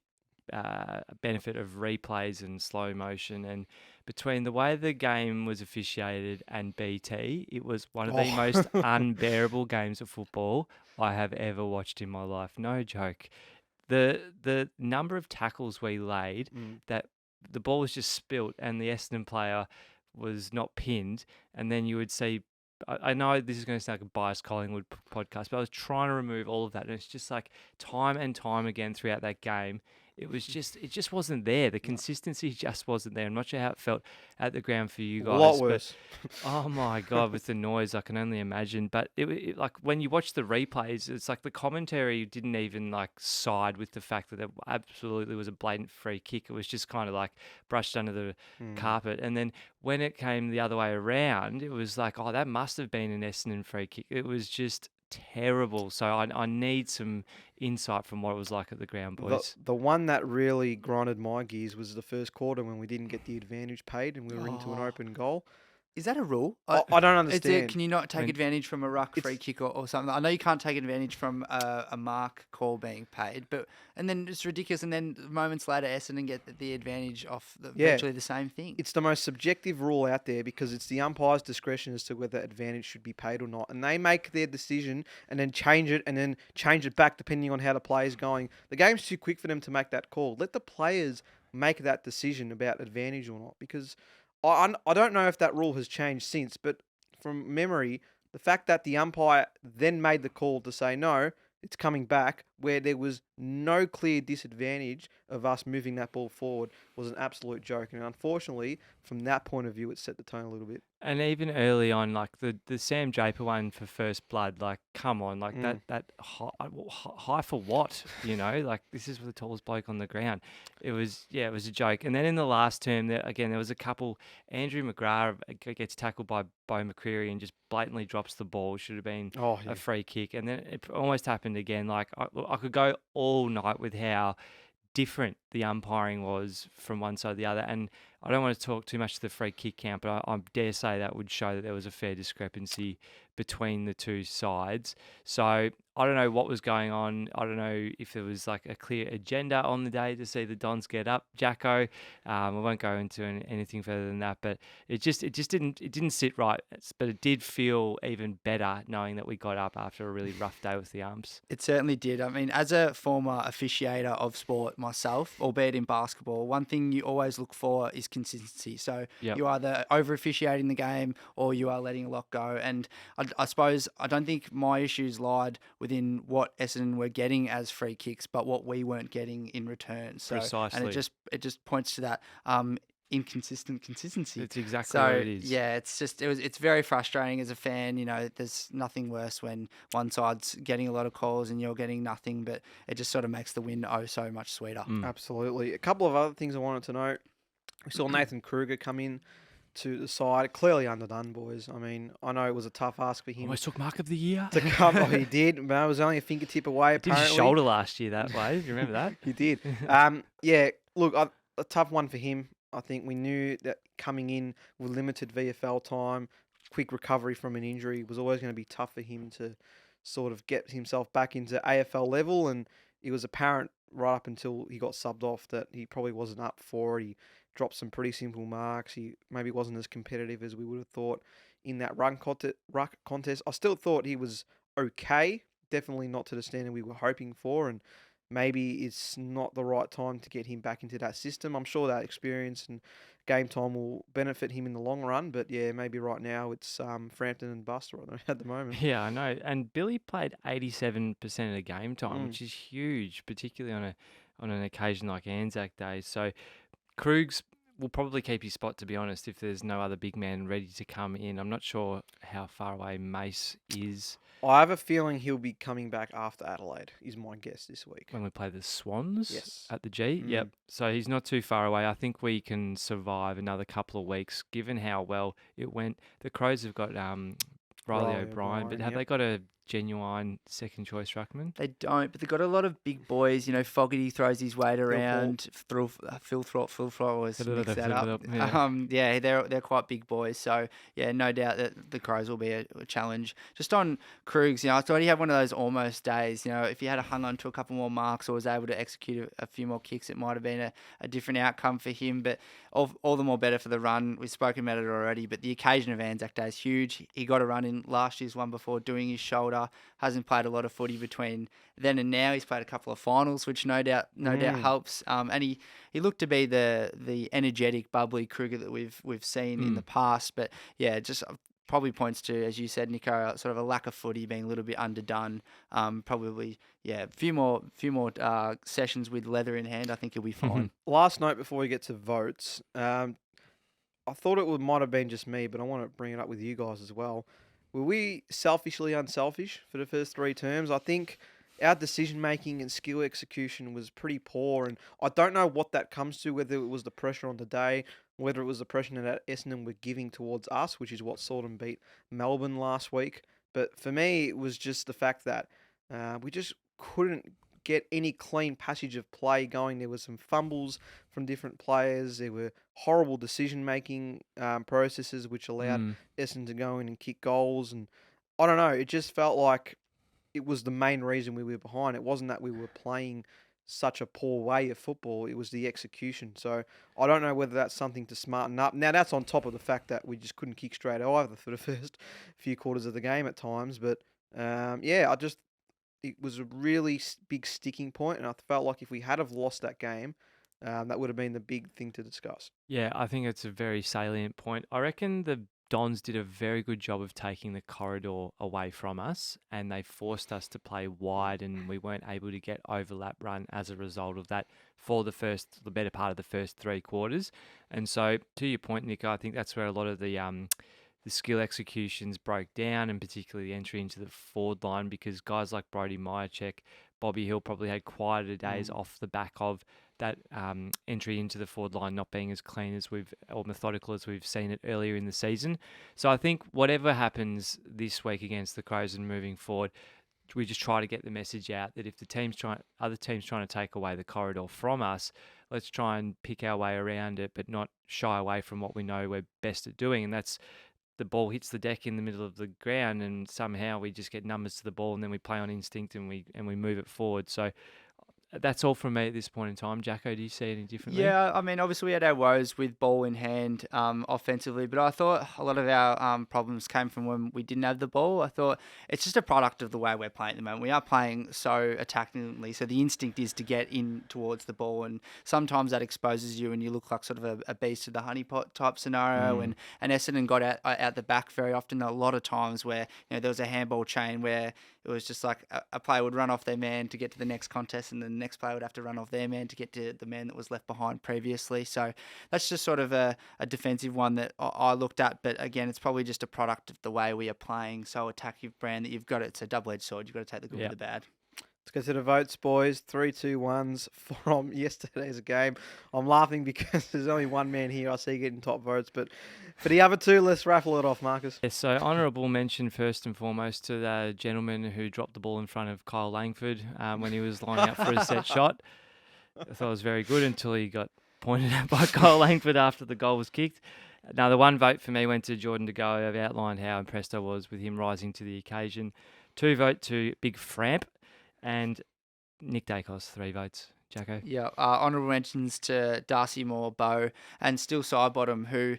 [SPEAKER 3] benefit of replays and slow motion. And between the way the game was officiated and BT, it was one of the most unbearable games of football I have ever watched in my life. No joke. The number of tackles we laid that the ball was just spilt and the Essendon player was not pinned, and then you would see, I know this is going to sound like a biased Collingwood podcast, but I was trying to remove all of that, and it's just like time and time again throughout that game, it just wasn't there. The consistency just wasn't there. I'm not sure how it felt at the ground for you guys.
[SPEAKER 1] A lot worse.
[SPEAKER 3] Oh my God, with the noise, I can only imagine. But it like when you watch the replays, it's like the commentary didn't even like side with the fact that it absolutely was a blatant free kick. It was just kind of like brushed under the carpet. And then when it came the other way around, it was like, oh, that must have been an Essendon free kick. It was just terrible. So I need some insight from what it was like at the ground, boys.
[SPEAKER 1] The one that really grinded my gears was the first quarter when we didn't get the advantage paid and we were into an open goal.
[SPEAKER 2] Is that a rule?
[SPEAKER 1] I don't
[SPEAKER 2] Is it,
[SPEAKER 1] understand.
[SPEAKER 2] can you not take
[SPEAKER 3] When-
[SPEAKER 2] advantage from a ruck
[SPEAKER 1] It's-
[SPEAKER 2] free kick or something? I know you can't take advantage from a mark call being paid, and then it's ridiculous. And then moments later, Essendon get the advantage off
[SPEAKER 1] Yeah.
[SPEAKER 2] virtually the same thing.
[SPEAKER 1] It's the most subjective rule out there because it's the umpire's discretion as to whether advantage should be paid or not. And they make their decision and then change it back depending on how the play is going. The game's too quick for them to make that call. Let the players make that decision about advantage or not, because I don't know if that rule has changed since, but from memory, the fact that the umpire then made the call to say no, it's coming back, where there was no clear disadvantage of us moving that ball forward, was an absolute joke. And unfortunately, from that point of view, it set the tone a little bit.
[SPEAKER 3] And even early on, like the Sam Draper one for first blood, like come on, like that high for what? Like this is the tallest bloke on the ground. It was a joke. And then in the last term, there was a couple. Andrew McGrath gets tackled by Bo McCreary and just blatantly drops the ball. Should have been a free kick. And then it almost happened again. Like I could go all night with how different the umpiring was from one side to the other. And I don't want to talk too much to the free kick count, but I dare say that would show that there was a fair discrepancy between the two sides. So I don't know what was going on. I don't know if there was like a clear agenda on the day to see the Dons get up. Jacko, I won't go into anything further than that, but it didn't sit right. But it did feel even better knowing that we got up after a really rough day with the umps.
[SPEAKER 2] It certainly did. I mean, as a former officiator of sport myself, albeit in basketball, one thing you always look for is consistency. So you either over officiating the game or you are letting a lot go. And I suppose I don't think my issues lied within what Essendon were getting as free kicks, but what we weren't getting in return. So,
[SPEAKER 3] Precisely.
[SPEAKER 2] And it just points to that inconsistent consistency.
[SPEAKER 3] It's exactly what it is.
[SPEAKER 2] Yeah, it's very frustrating as a fan. There's nothing worse when one side's getting a lot of calls and you're getting nothing, but it just sort of makes the win so much sweeter.
[SPEAKER 1] Absolutely. A couple of other things I wanted to note. We saw Nathan Kruger come in to the side, clearly underdone, boys. I mean, I know it was a tough ask for him
[SPEAKER 3] Almost took mark of the year.
[SPEAKER 1] to come. Oh, he did, but it was only a fingertip away.
[SPEAKER 3] Did
[SPEAKER 1] Apparently,
[SPEAKER 3] his shoulder last year that way? Do you remember that?
[SPEAKER 1] he did. Yeah. Look, a tough one for him. I think we knew that coming in with limited VFL time, quick recovery from an injury was always going to be tough for him to sort of get himself back into AFL level, and it was apparent right up until he got subbed off that he probably wasn't up for it. He dropped some pretty simple marks. He maybe wasn't as competitive as we would have thought in that ruck contest. I still thought he was okay, definitely not to the standard we were hoping for, and maybe it's not the right time to get him back into that system. I'm sure that experience and game time will benefit him in the long run, but yeah, maybe right now it's Frampton and Buster at the moment.
[SPEAKER 3] Yeah, I know. And Billy played 87% of the game time, which is huge, particularly on an occasion like Anzac Day. So Krugs will probably keep his spot, to be honest, if there's no other big man ready to come in. I'm not sure how far away Mace is.
[SPEAKER 1] I have a feeling he'll be coming back after Adelaide, is my guess this week.
[SPEAKER 3] When we play the Swans
[SPEAKER 1] Yes.
[SPEAKER 3] at the G. Yep. So he's not too far away. I think we can survive another couple of weeks, given how well it went. The Crows have got Riley O'Brien, but have they got a genuine second choice ruckman?
[SPEAKER 2] They don't, but they've got a lot of big boys. Fogarty throws his weight around. Phil Thrall always mix that up.
[SPEAKER 3] Yeah.
[SPEAKER 2] They're quite big boys. So yeah, no doubt that the Crows will be a challenge. Just on Krugs, I thought he had one of those almost days. If he had hung on to a couple more marks or was able to execute a few more kicks, it might have been a different outcome for him. But all the more better for the run. We've spoken about it already, but the occasion of Anzac Day is huge. He got a run in last year's one before doing his shoulder. Hasn't played a lot of footy between then and now. He's played a couple of finals, which no doubt helps. And he looked to be the energetic, bubbly Kruger that we've seen in the past. But yeah, just probably points to, as you said, Nico, sort of a lack of footy, being a little bit underdone. Probably, yeah, a few more sessions with leather in hand. I think he'll be fine.
[SPEAKER 1] Last note before we get to votes, I thought it might have been just me, but I want to bring it up with you guys as well. Were we selfishly unselfish for the first three terms? I think our decision-making and skill execution was pretty poor, and I don't know what that comes to, whether it was the pressure on the day, whether it was the pressure that Essendon were giving towards us, which is what saw them beat Melbourne last week. But for me, it was just the fact that we just couldn't get any clean passage of play going. There were some fumbles from different players. There were horrible decision-making processes which allowed Essendon to go in and kick goals. And I don't know, it just felt like it was the main reason we were behind. It wasn't that we were playing such a poor way of football. It was the execution. So I don't know whether that's something to smarten up. Now, that's on top of the fact that we just couldn't kick straight either for the first few quarters of the game at times. But it was a really big sticking point, and I felt like if we had have lost that game, that would have been the big thing to discuss.
[SPEAKER 3] Yeah, I think it's a very salient point. I reckon the Dons did a very good job of taking the corridor away from us, and they forced us to play wide, and we weren't able to get overlap run as a result of that for the better part of the first 3 quarters. And so, to your point, Nick, I think that's where a lot of the skill executions broke down, and particularly the entry into the forward line, because guys like Brody Myercheck, Bobby Hill probably had quieter days off the back of that entry into the forward line not being as clean or methodical as we've seen it earlier in the season. So I think whatever happens this week against the Crows and moving forward, we just try to get the message out that if other teams trying to take away the corridor from us, let's try and pick our way around it, but not shy away from what we know we're best at doing. And that's the ball hits the deck in the middle of the ground, and somehow we just get numbers to the ball, and then we play on instinct and we move it forward. So that's all from me at this point in time. Jacko, do you see any differently?
[SPEAKER 2] Yeah, I mean, obviously we had our woes with ball in hand offensively, but I thought a lot of our problems came from when we didn't have the ball. I thought it's just a product of the way we're playing at the moment. We are playing so attackingly, so the instinct is to get in towards the ball, and sometimes that exposes you and you look like sort of a beast of the honeypot type scenario. And Essendon got out the back very often. A lot of times where there was a handball chain where it was just like a player would run off their man to get to the next contest, and the next player would have to run off their man to get to the man that was left behind previously. So that's just sort of a defensive one that I looked at. But again, it's probably just a product of the way we are playing. So attacking brand that it's a double-edged sword. You've got to take the good with the bad.
[SPEAKER 1] Let's go to the votes, boys. 3, 2, 1s from yesterday's game. I'm laughing because there's only one man here I see getting top votes, but for the other two, let's raffle it off, Marcus.
[SPEAKER 3] Yes, so honourable mention first and foremost to the gentleman who dropped the ball in front of Kyle Langford when he was lining up for a set shot. I thought it was very good until he got pointed at by Kyle Langford after the goal was kicked. Now, the one vote for me went to Jordan De Goey. I've outlined how impressed I was with him rising to the occasion. 2 vote to Big Framp. And Nick Daicos, 3 votes. Jacko?
[SPEAKER 2] Yeah, honourable mentions to Darcy Moore, Bow, and still Sidebottom, who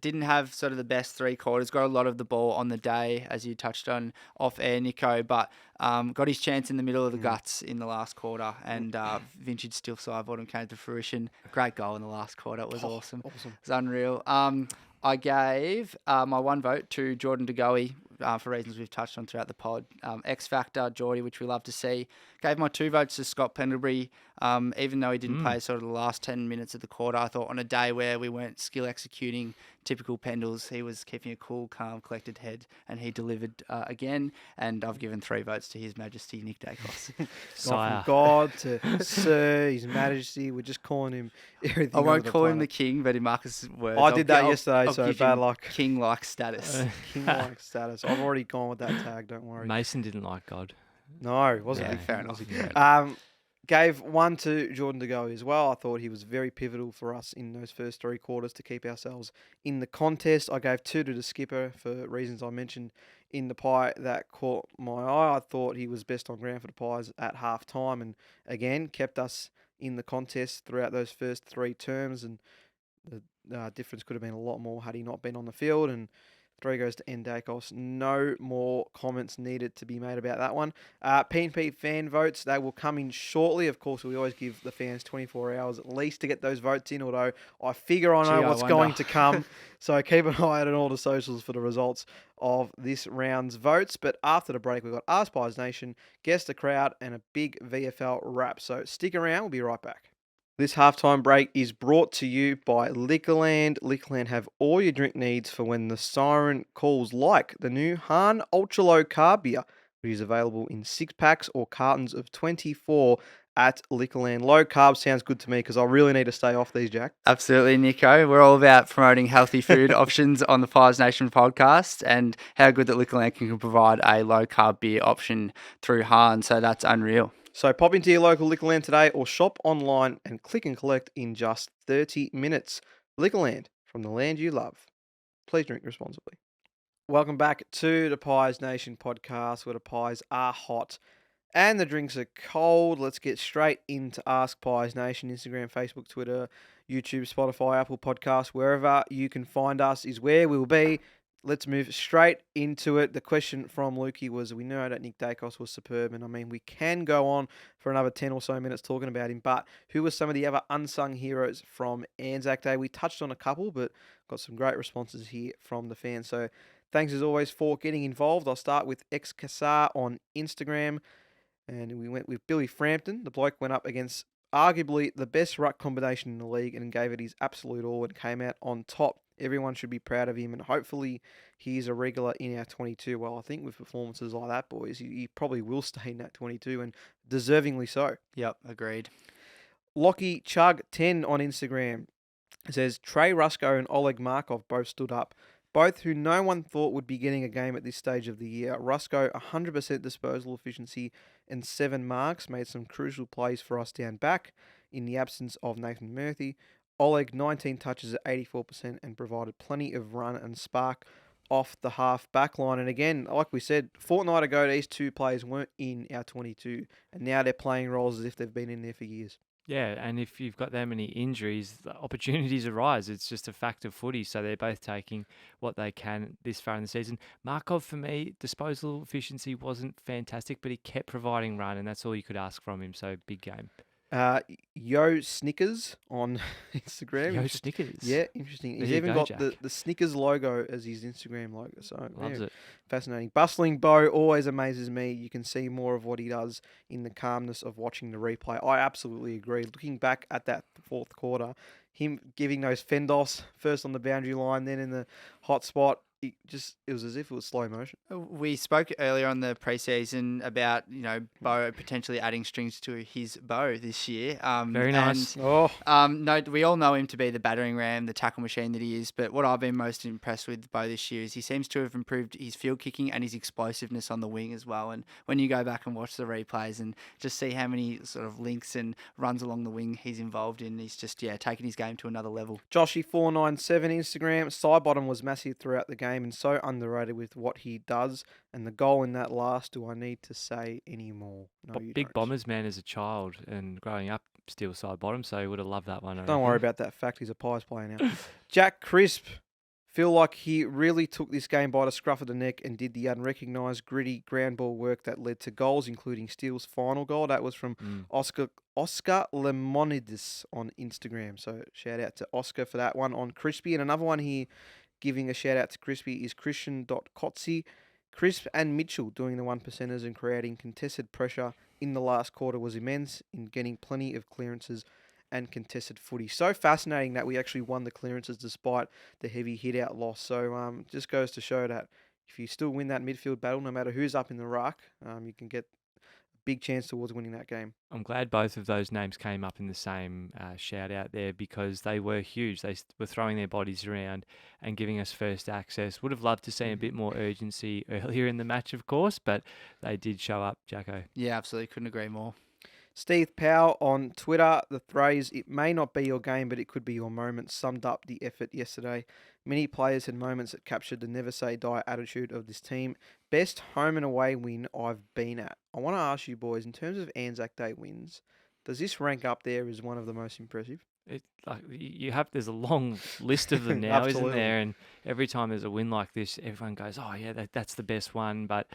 [SPEAKER 2] didn't have sort of the best 3 quarters, got a lot of the ball on the day, as you touched on off air, Nico, but got his chance in the middle of the guts in the last quarter, and vintage still Sidebottom came to fruition. Great goal in the last quarter. It was awesome. It was unreal. I gave my 1 vote to Jordan De Goey for reasons we've touched on throughout the pod. X Factor, Geordie, which we love to see. Gave my 2 votes to Scott Pendlebury, even though he didn't play sort of the last 10 minutes of the quarter. I thought on a day where we weren't skill executing typical Pendles, he was keeping a cool, calm, collected head, and he delivered again. And I've given 3 votes to His Majesty Nick Daicos.
[SPEAKER 1] From God to Sir, His Majesty. We're just calling him everything.
[SPEAKER 2] I won't call him the king, but in Marcus's words,
[SPEAKER 1] I did that yesterday, so bad luck.
[SPEAKER 2] King-like status.
[SPEAKER 1] King-like status. I've already gone with that tag, don't worry.
[SPEAKER 3] Mason didn't like God.
[SPEAKER 1] No, wasn't he?
[SPEAKER 2] Fair enough.
[SPEAKER 1] Gave 1 to Jordan De Goey as well. I thought he was very pivotal for us in those first 3 quarters to keep ourselves in the contest. I gave 2 to the skipper for reasons I mentioned in the pie that caught my eye. I thought he was best on ground for the Pies at half time, and again kept us in the contest throughout those first 3 terms, and the difference could have been a lot more had he not been on the field. And 3 goes to N. Daicos. No more comments needed to be made about that one. P&P fan votes, they will come in shortly. Of course, we always give the fans 24 hours at least to get those votes in, although I figure I know what's going to come. So keep an eye out on all the socials for the results of this round's votes. But after the break, we've got AskPiesNation, Guess the Crowd, and a big VFL wrap. So stick around. We'll be right back. This halftime break is brought to you by Liquorland. Liquorland have all your drink needs for when the siren calls, like the new Hahn Ultra Low Carb beer, which is available in 6-packs or cartons of 24 at Liquorland. Low carb sounds good to me because I really need to stay off these, Jack.
[SPEAKER 2] Absolutely, Nico. We're all about promoting healthy food options on the Pies Nation podcast, and how good that Liquorland can provide a low carb beer option through Hahn. So that's unreal.
[SPEAKER 1] So pop into your local Liquorland today or shop online and click and collect in just 30 minutes. Liquorland, from the land you love. Please drink responsibly. Welcome back to the Pies Nation podcast, where the pies are hot and the drinks are cold. Let's get straight into Ask Pies Nation. Instagram, Facebook, Twitter, YouTube, Spotify, Apple Podcasts, wherever you can find us is where we'll be. Let's move straight into it. The question from Lukey was, we know that Nick Daicos was superb, and I mean, we can go on for another 10 or so minutes talking about him, but who were some of the other unsung heroes from Anzac Day? We touched on a couple, but got some great responses here from the fans. So thanks as always for getting involved. I'll start with XKassar on Instagram. And we went with Billy Frampton. The bloke went up against arguably the best ruck combination in the league and gave it his absolute all and came out on top. Everyone should be proud of him, and hopefully he's a regular in our 22. Well, I think with performances like that, boys, he probably will stay in that 22, and deservingly so.
[SPEAKER 2] Yep, agreed.
[SPEAKER 1] Lockie Chug 10 on Instagram says Trey Rusco and Oleg Markov both stood up, both who no one thought would be getting a game at this stage of the year. Rusco, 100% disposal efficiency and 7 marks, made some crucial plays for us down back in the absence of Nathan Murphy. Oleg, 19 touches at 84% and provided plenty of run and spark off the half back line. And again, like we said, a fortnight ago, these two players weren't in our 22, and now they're playing roles as if they've been in there for years.
[SPEAKER 3] Yeah, and if you've got that many injuries, the opportunities arise. It's just a fact of footy. So they're both taking what they can this far in the season. Markov, for me, disposal efficiency wasn't fantastic, but he kept providing run, and that's all you could ask from him. So big game.
[SPEAKER 1] Yo Snickers on Instagram.
[SPEAKER 3] Yo Snickers.
[SPEAKER 1] Yeah, interesting.
[SPEAKER 3] There
[SPEAKER 1] He's
[SPEAKER 3] you
[SPEAKER 1] even
[SPEAKER 3] go,
[SPEAKER 1] got
[SPEAKER 3] Jack.
[SPEAKER 1] the Snickers logo as his Instagram logo. So
[SPEAKER 3] Loves
[SPEAKER 1] yeah,
[SPEAKER 3] it.
[SPEAKER 1] fascinating. Bustling Bo always amazes me. You can see more of what he does in the calmness of watching the replay. I absolutely agree. Looking back at that fourth quarter, him giving those fend-offs, first on the boundary line, then in the hot spot, it was as if it was slow motion.
[SPEAKER 2] We spoke earlier on the preseason about, Bo potentially adding strings to his bow this year.
[SPEAKER 3] Very nice.
[SPEAKER 2] No, we all know him to be the battering ram, the tackle machine that he is. But what I've been most impressed with Bo this year is he seems to have improved his field kicking and his explosiveness on the wing as well. And when you go back and watch the replays and just see how many sort of links and runs along the wing he's involved in, he's just taking his game to another level.
[SPEAKER 1] Joshy497 Instagram. Sidebottom was massive throughout the game and so underrated with what he does. And the goal in that last, do I need to say any more? No, you
[SPEAKER 3] Big
[SPEAKER 1] don't.
[SPEAKER 3] Bombers man as a child and growing up still side bottom, so he would have loved that one.
[SPEAKER 1] Don't worry about that fact. He's a Pies player now. Jack Crisp. Feel like he really took this game by the scruff of the neck and did the unrecognised gritty ground ball work that led to goals, including Steele's final goal. That was from Oscar Lemonidis on Instagram. So shout out to Oscar for that one on Crispy. And another one here giving a shout out to Crispy is Christian.Kotze. Crisp and Mitchell doing the 1%ers and creating contested pressure in the last quarter was immense in getting plenty of clearances and contested footy. So fascinating that we actually won the clearances despite the heavy hit-out loss. So just goes to show that if you still win that midfield battle, no matter who's up in the ruck, you can get a big chance towards winning that game.
[SPEAKER 3] I'm glad both of those names came up in the same shout out there because they were huge. They were throwing their bodies around and giving us first access. Would have loved to see a bit more urgency earlier in the match, of course, but they did show up, Jacko.
[SPEAKER 2] Yeah, absolutely. Couldn't agree more.
[SPEAKER 1] Steve Powell on Twitter, the phrase, "It may not be your game, but it could be your moment," summed up the effort yesterday. Many players had moments that captured the never say die attitude of this team. Best home and away win I've been at. I want to ask you boys, in terms of Anzac Day wins, does this rank up there as one of the most impressive?
[SPEAKER 3] There's a long list of them now, isn't
[SPEAKER 1] Absolutely.
[SPEAKER 3] there? And every time there's a win like this, everyone goes, "Oh yeah, that's the best one." But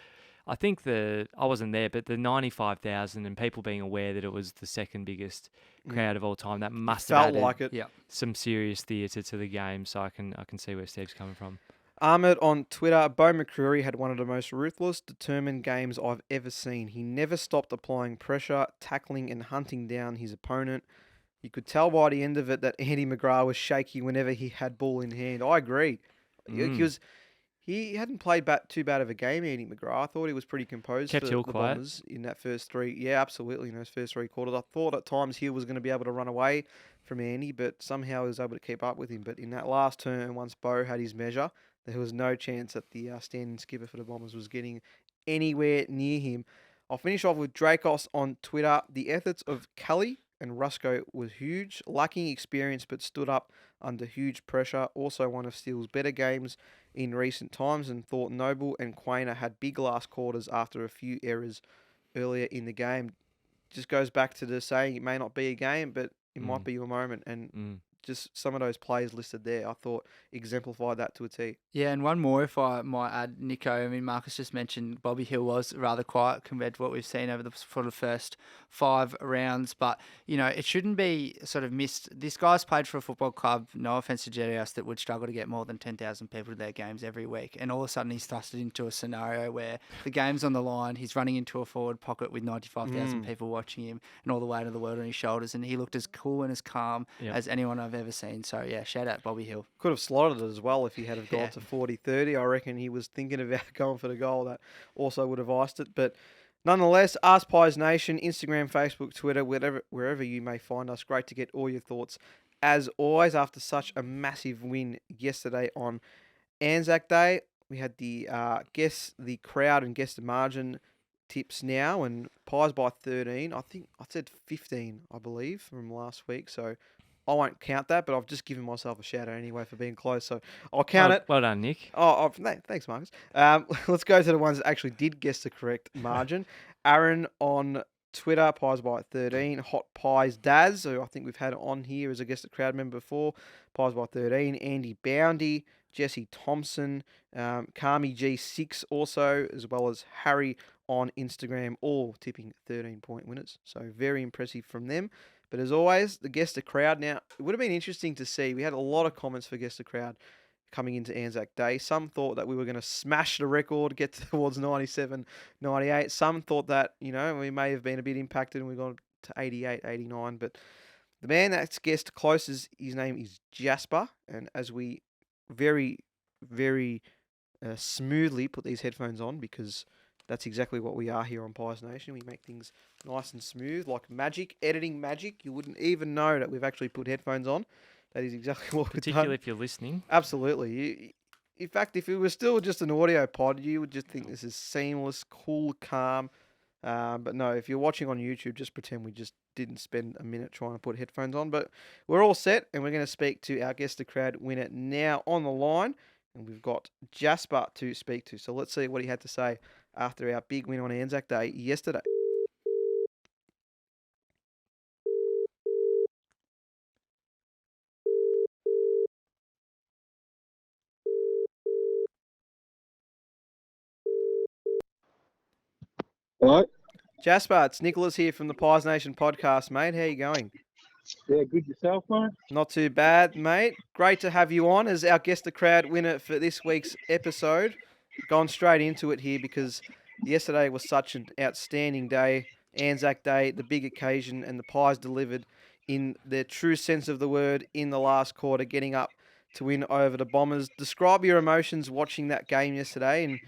[SPEAKER 3] I think I wasn't there, but the 95,000 and people being aware that it was the second biggest crowd of all time, that must have
[SPEAKER 1] Felt
[SPEAKER 3] added
[SPEAKER 1] like it.
[SPEAKER 2] Yeah.
[SPEAKER 3] some serious theatre to the game. So I can see where Steve's coming from.
[SPEAKER 1] Ahmed on Twitter, Bo McCreary had one of the most ruthless, determined games I've ever seen. He never stopped applying pressure, tackling and hunting down his opponent. You could tell by the end of it that Andy McGrath was shaky whenever he had ball in hand. I agree. He hadn't played too bad of a game, Andy McGrath. I thought he was pretty composed
[SPEAKER 3] Kept
[SPEAKER 1] for
[SPEAKER 3] Hill
[SPEAKER 1] the
[SPEAKER 3] quiet.
[SPEAKER 1] Bombers in that first three. Yeah, absolutely, in those first three quarters. I thought at times Hill was going to be able to run away from Andy, but somehow he was able to keep up with him. But in that last turn, once Bo had his measure, there was no chance that the standing skipper for the Bombers was getting anywhere near him. I'll finish off with Daicos on Twitter. The efforts of Kelly and Rusco was huge, lacking experience but stood up under huge pressure. Also one of Steele's better games in recent times, and thought Noble and Quainer had big last quarters after a few errors earlier in the game. Just goes back to the saying, it may not be a game, but it might be your moment. And just some of those plays listed there, I thought exemplified that to a T.
[SPEAKER 2] Yeah, and one more, if I might add, Nico. I mean, Marcus just mentioned Bobby Hill was rather quiet compared to what we've seen over the first 5 rounds. But, it shouldn't be sort of missed. This guy's played for a football club, no offence to Jedios, that would struggle to get more than 10,000 people to their games every week. And all of a sudden he's thrusted into a scenario where the game's on the line, he's running into a forward pocket with 95,000 people watching him and all the weight of the world on his shoulders. And he looked as cool and as calm as anyone I've ever seen. So, yeah, shout out Bobby Hill.
[SPEAKER 1] Could have slotted it as well if he had have gone to 40-30. I reckon he was thinking about going for the goal. That also would have iced it. But nonetheless, AskPiesNation, Instagram, Facebook, Twitter, wherever you may find us. Great to get all your thoughts. As always, after such a massive win yesterday on Anzac Day, we had the crowd and guess the margin tips now, and Pies by 13. I think I said 15, I believe, from last week. So I won't count that, but I've just given myself a shout out anyway for being close, so I'll count it.
[SPEAKER 3] Well done, Nick.
[SPEAKER 1] Thanks, Marcus. Let's go to the ones that actually did guess the correct margin. Aaron on Twitter, Pies by 13. Hot Pies Daz, who I think we've had on here as a guest crowd member before. Pies by 13. Andy Boundy, Jesse Thompson, Kami G6 also, as well as Harry on Instagram, all tipping 13-point winners. So very impressive from them. But as always, the guest the crowd. Now, it would have been interesting to see. We had a lot of comments for guest the crowd coming into Anzac Day. Some thought that we were going to smash the record, get towards 97, 98. Some thought that, we may have been a bit impacted and we got to 88, 89. But the man that's guessed closest, his name is Jasper. And as we very, very smoothly put these headphones on, because that's exactly what we are here on Pies Nation. We make things nice and smooth, like magic, editing magic. You wouldn't even know that we've actually put headphones on. That is exactly what we've done.
[SPEAKER 3] Particularly if you're listening.
[SPEAKER 1] Absolutely. In fact, if it was still just an audio pod, you would just think this is seamless, cool, calm. But no, if you're watching on YouTube, just pretend we just didn't spend a minute trying to put headphones on. But we're all set, and we're going to speak to our guest the crowd winner now on the line. And we've got Jasper to speak to. So let's see what he had to say after our big win on Anzac Day yesterday.
[SPEAKER 4] Hello?
[SPEAKER 1] Jasper, it's Nicholas here from the Pies Nation podcast, mate. How you going?
[SPEAKER 4] Yeah, good yourself, mate?
[SPEAKER 1] Not too bad, mate. Great to have you on as our guest the crowd winner for this week's episode. Gone straight into it here because yesterday was such an outstanding day. Anzac Day, the big occasion, and the Pies delivered in their true sense of the word in the last quarter, getting up to win over the Bombers. Describe your emotions watching that game yesterday and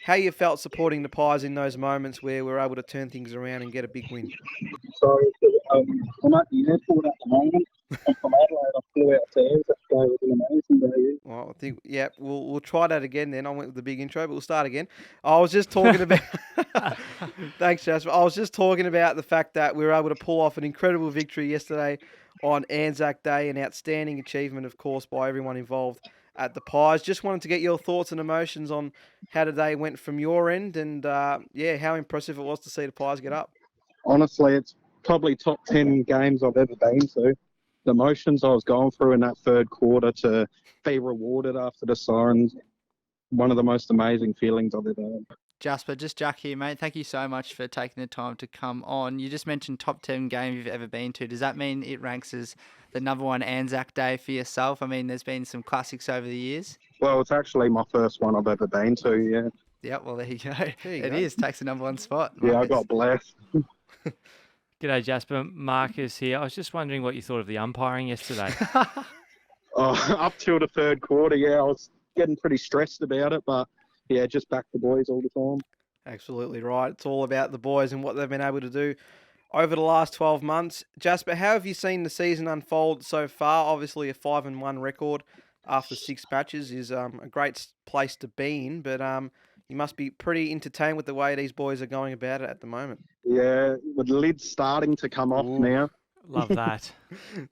[SPEAKER 1] how you felt supporting the Pies in those moments where we were able to turn things around and get a big win.
[SPEAKER 4] So, I'm at the airport at the moment. I'm from Adelaide. I flew out to Anzac Day. It was an amazing day.
[SPEAKER 1] Well, I think, yeah, we'll try that again then. I went with the big intro, but we'll start again. I was just talking about... Thanks, Jasper. I was just talking about the fact that we were able to pull off an incredible victory yesterday on Anzac Day, an outstanding achievement, of course, by everyone involved at the Pies. Just wanted to get your thoughts and emotions on how today went from your end and, how impressive it was to see the Pies get up.
[SPEAKER 4] Honestly, it's probably top 10 games I've ever been to. The emotions I was going through in that third quarter to be rewarded after the sirens, one of the most amazing feelings I've ever had.
[SPEAKER 2] Jasper, just Jack here, mate. Thank you so much for taking the time to come on. You just mentioned top 10 game you've ever been to. Does that mean it ranks as the number one Anzac Day for yourself? I mean, there's been some classics over the years.
[SPEAKER 4] Well, it's actually my first one I've ever been to, yeah.
[SPEAKER 2] Yeah, well, there you go.
[SPEAKER 1] It
[SPEAKER 2] is. Takes the number one spot.
[SPEAKER 4] Yeah,
[SPEAKER 2] Marcus.
[SPEAKER 4] I got blessed.
[SPEAKER 3] G'day, Jasper. Marcus here. I was just wondering what you thought of the umpiring yesterday.
[SPEAKER 4] Up till the third quarter, I was getting pretty stressed about it, but yeah, just back the boys all the time.
[SPEAKER 1] Absolutely right. It's all about the boys and what they've been able to do over the last 12 months. Jasper, how have you seen the season unfold so far? Obviously, a 5-1 record after 6 matches is a great place to be in. But You must be pretty entertained with the way these boys are going about it at the moment.
[SPEAKER 4] Yeah, with the lids starting to come off
[SPEAKER 1] Ooh.
[SPEAKER 4] now.
[SPEAKER 3] Love that.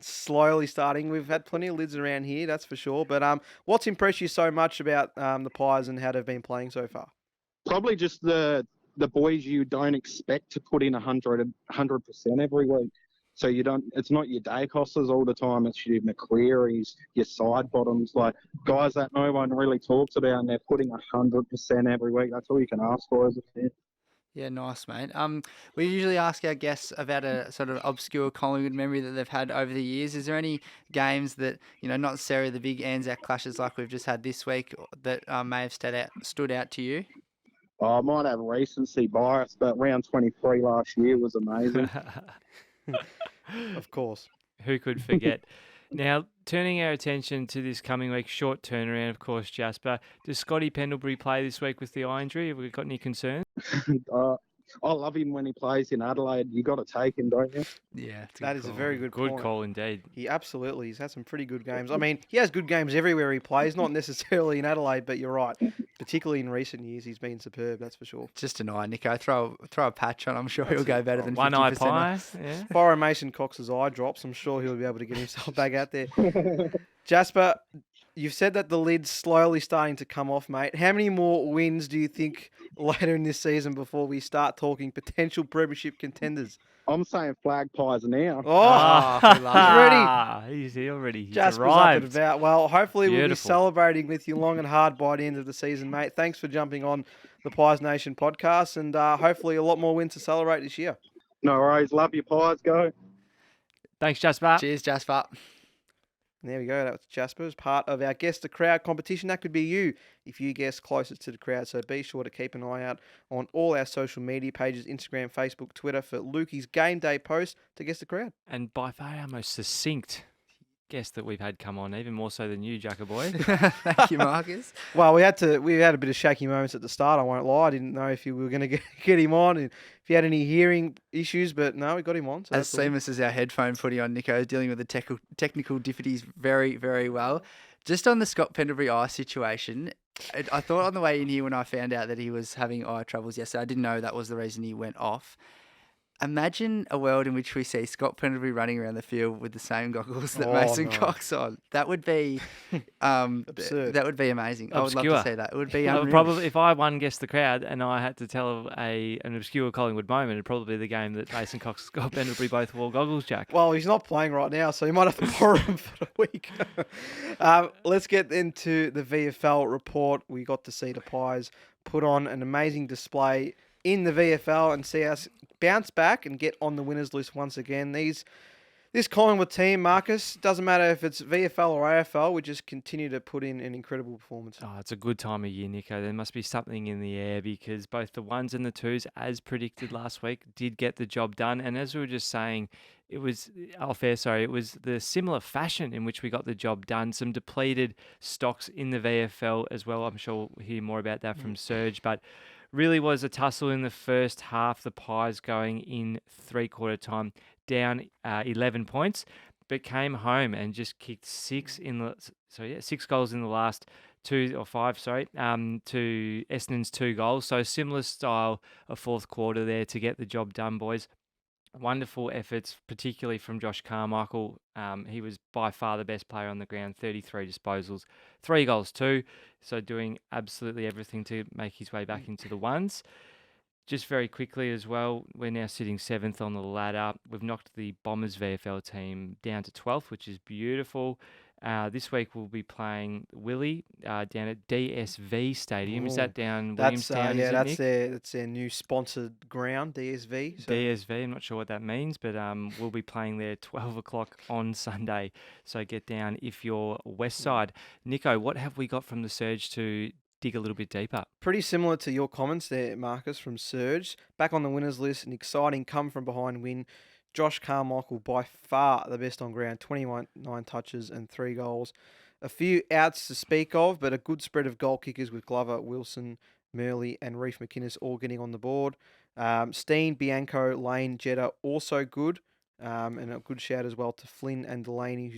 [SPEAKER 1] Slowly starting. We've had plenty of lids around here, that's for sure. But what's impressed you so much about the Pies and how they've been playing so far?
[SPEAKER 4] Probably just the boys you don't expect to put in 100% every week. So you don't. It's not your Daicoses all the time. It's your McCreary's, your side bottoms, like guys that no one really talks about, and they're putting 100% every week. That's all you can ask for as a fan.
[SPEAKER 2] Yeah, nice, mate. We usually ask our guests about a sort of obscure Collingwood memory that they've had over the years. Is there any games that, not necessarily the big Anzac clashes like we've just had this week, that may have stood out to you?
[SPEAKER 4] I might have recency bias, but round 23 last year was amazing.
[SPEAKER 1] Of course.
[SPEAKER 3] Who could forget? Now, turning our attention to this coming week, short turnaround, of course, Jasper. Does Scotty Pendlebury play this week with the eye injury? Have we got any concerns?
[SPEAKER 4] I love him when he plays in Adelaide. You got to take him, don't you?
[SPEAKER 2] Yeah,
[SPEAKER 1] That is a very good point.
[SPEAKER 3] call indeed.
[SPEAKER 1] He absolutely, he's had some pretty good games. I mean, he has good games everywhere he plays, not necessarily in Adelaide, but you're right. Particularly in recent years, he's been superb, that's for sure.
[SPEAKER 2] Just an eye, Nico. Throw a patch on. I'm sure he'll go better than 50%.
[SPEAKER 3] One eye pie. Yeah.
[SPEAKER 1] Byron Mason Cox's eye drops. I'm sure he'll be able to get himself back out there. Jasper, you've said that the lid's slowly starting to come off, mate. How many more wins do you think later in this season before we start talking potential premiership contenders?
[SPEAKER 4] I'm saying flag pies now.
[SPEAKER 1] Oh,
[SPEAKER 2] we love it.
[SPEAKER 3] He's here already. He's
[SPEAKER 1] Jasper's
[SPEAKER 3] arrived.
[SPEAKER 1] up and about. Well, hopefully we'll be
[SPEAKER 3] Beautiful.
[SPEAKER 1] celebrating with you long and hard by the end of the season, mate. Thanks for jumping on the Pies Nation podcast, and hopefully a lot more wins to celebrate this year.
[SPEAKER 4] No worries. Love your pies. Go.
[SPEAKER 3] Thanks, Jasper.
[SPEAKER 2] Cheers, Jasper.
[SPEAKER 1] And there we go. That was Jasper as part of our Guess the Crowd competition. That could be you if you guess closest to the crowd. So be sure to keep an eye out on all our social media pages, Instagram, Facebook, Twitter, for Lukey's game day post to Guess the Crowd.
[SPEAKER 3] And by far our most succinct guest that we've had come on, even more so than you, Jacker boy.
[SPEAKER 2] Thank you, Marcus.
[SPEAKER 1] Well, we had a bit of shaky moments at the start, I won't lie. I didn't know if you were going to get him on and if you had any hearing issues, but no, we got him on. So
[SPEAKER 2] As seamless as our headphone footy on, Nico, dealing with the technical difficulties very, very well. Just on the Scott Pendlebury eye situation, I thought on the way in here when I found out that he was having eye troubles yesterday, I didn't know that was the reason he went off. Imagine a world in which we see Scott Pendlebury running around the field with the same goggles that Mason Cox on. That would be
[SPEAKER 1] absurd.
[SPEAKER 2] That would be amazing.
[SPEAKER 3] Obscure.
[SPEAKER 2] I would love to see that. It would be
[SPEAKER 3] I would
[SPEAKER 2] unreal.
[SPEAKER 3] probably, if I won Guess the Crowd and I had to tell an obscure Collingwood moment, it'd probably be the game that Mason Cox and Scott Pendlebury both wore goggles, Jack.
[SPEAKER 1] Well, he's not playing right now, so you might have to borrow him for the week. Let's get into the VFL report. We got to see the Pies put on an amazing display in the VFL and see us bounce back and get on the winners list once again. This Collingwood team, Marcus, doesn't matter if it's VFL or AFL, we just continue to put in an incredible performance.
[SPEAKER 3] Oh, it's a good time of year, Nico. There must be something in the air because both the ones and the twos, as predicted last week, did get the job done. And as we were just saying, it was the similar fashion in which we got the job done. Some depleted stocks in the VFL as well. I'm sure we'll hear more about that from Serge, but really was a tussle in the first half. The Pies going in three-quarter time down 11 points, but came home and just kicked six goals in the last to Essendon's 2 goals. So similar style of fourth quarter there to get the job done, boys. Wonderful efforts, particularly from Josh Carmichael. He was by far the best player on the ground, 33 disposals, 3 goals too. So doing absolutely everything to make his way back into the ones. Just very quickly as well, we're now sitting 7th on the ladder. We've knocked the Bombers VFL team down to 12th, which is beautiful. This week we'll be playing Willie down at DSV Stadium.
[SPEAKER 1] Ooh.
[SPEAKER 3] Is that down Williamstown?
[SPEAKER 1] That's their new sponsored ground, DSV. So.
[SPEAKER 3] DSV, I'm not sure what that means, but we'll be playing there 12 o'clock on Sunday. So get down if you're west side. Nico, what have we got from the Surge to dig a little bit deeper?
[SPEAKER 1] Pretty similar to your comments there, Marcus, from Surge. Back on the winners list, an exciting come-from-behind win. Josh Carmichael, by far the best on ground, 29 touches and 3 goals. A few outs to speak of, but a good spread of goal kickers with Glover, Wilson, Murley and Reef McInnes all getting on the board. Steen, Bianco, Lane, Jetta also good. And a good shout as well to Flynn and Delaney,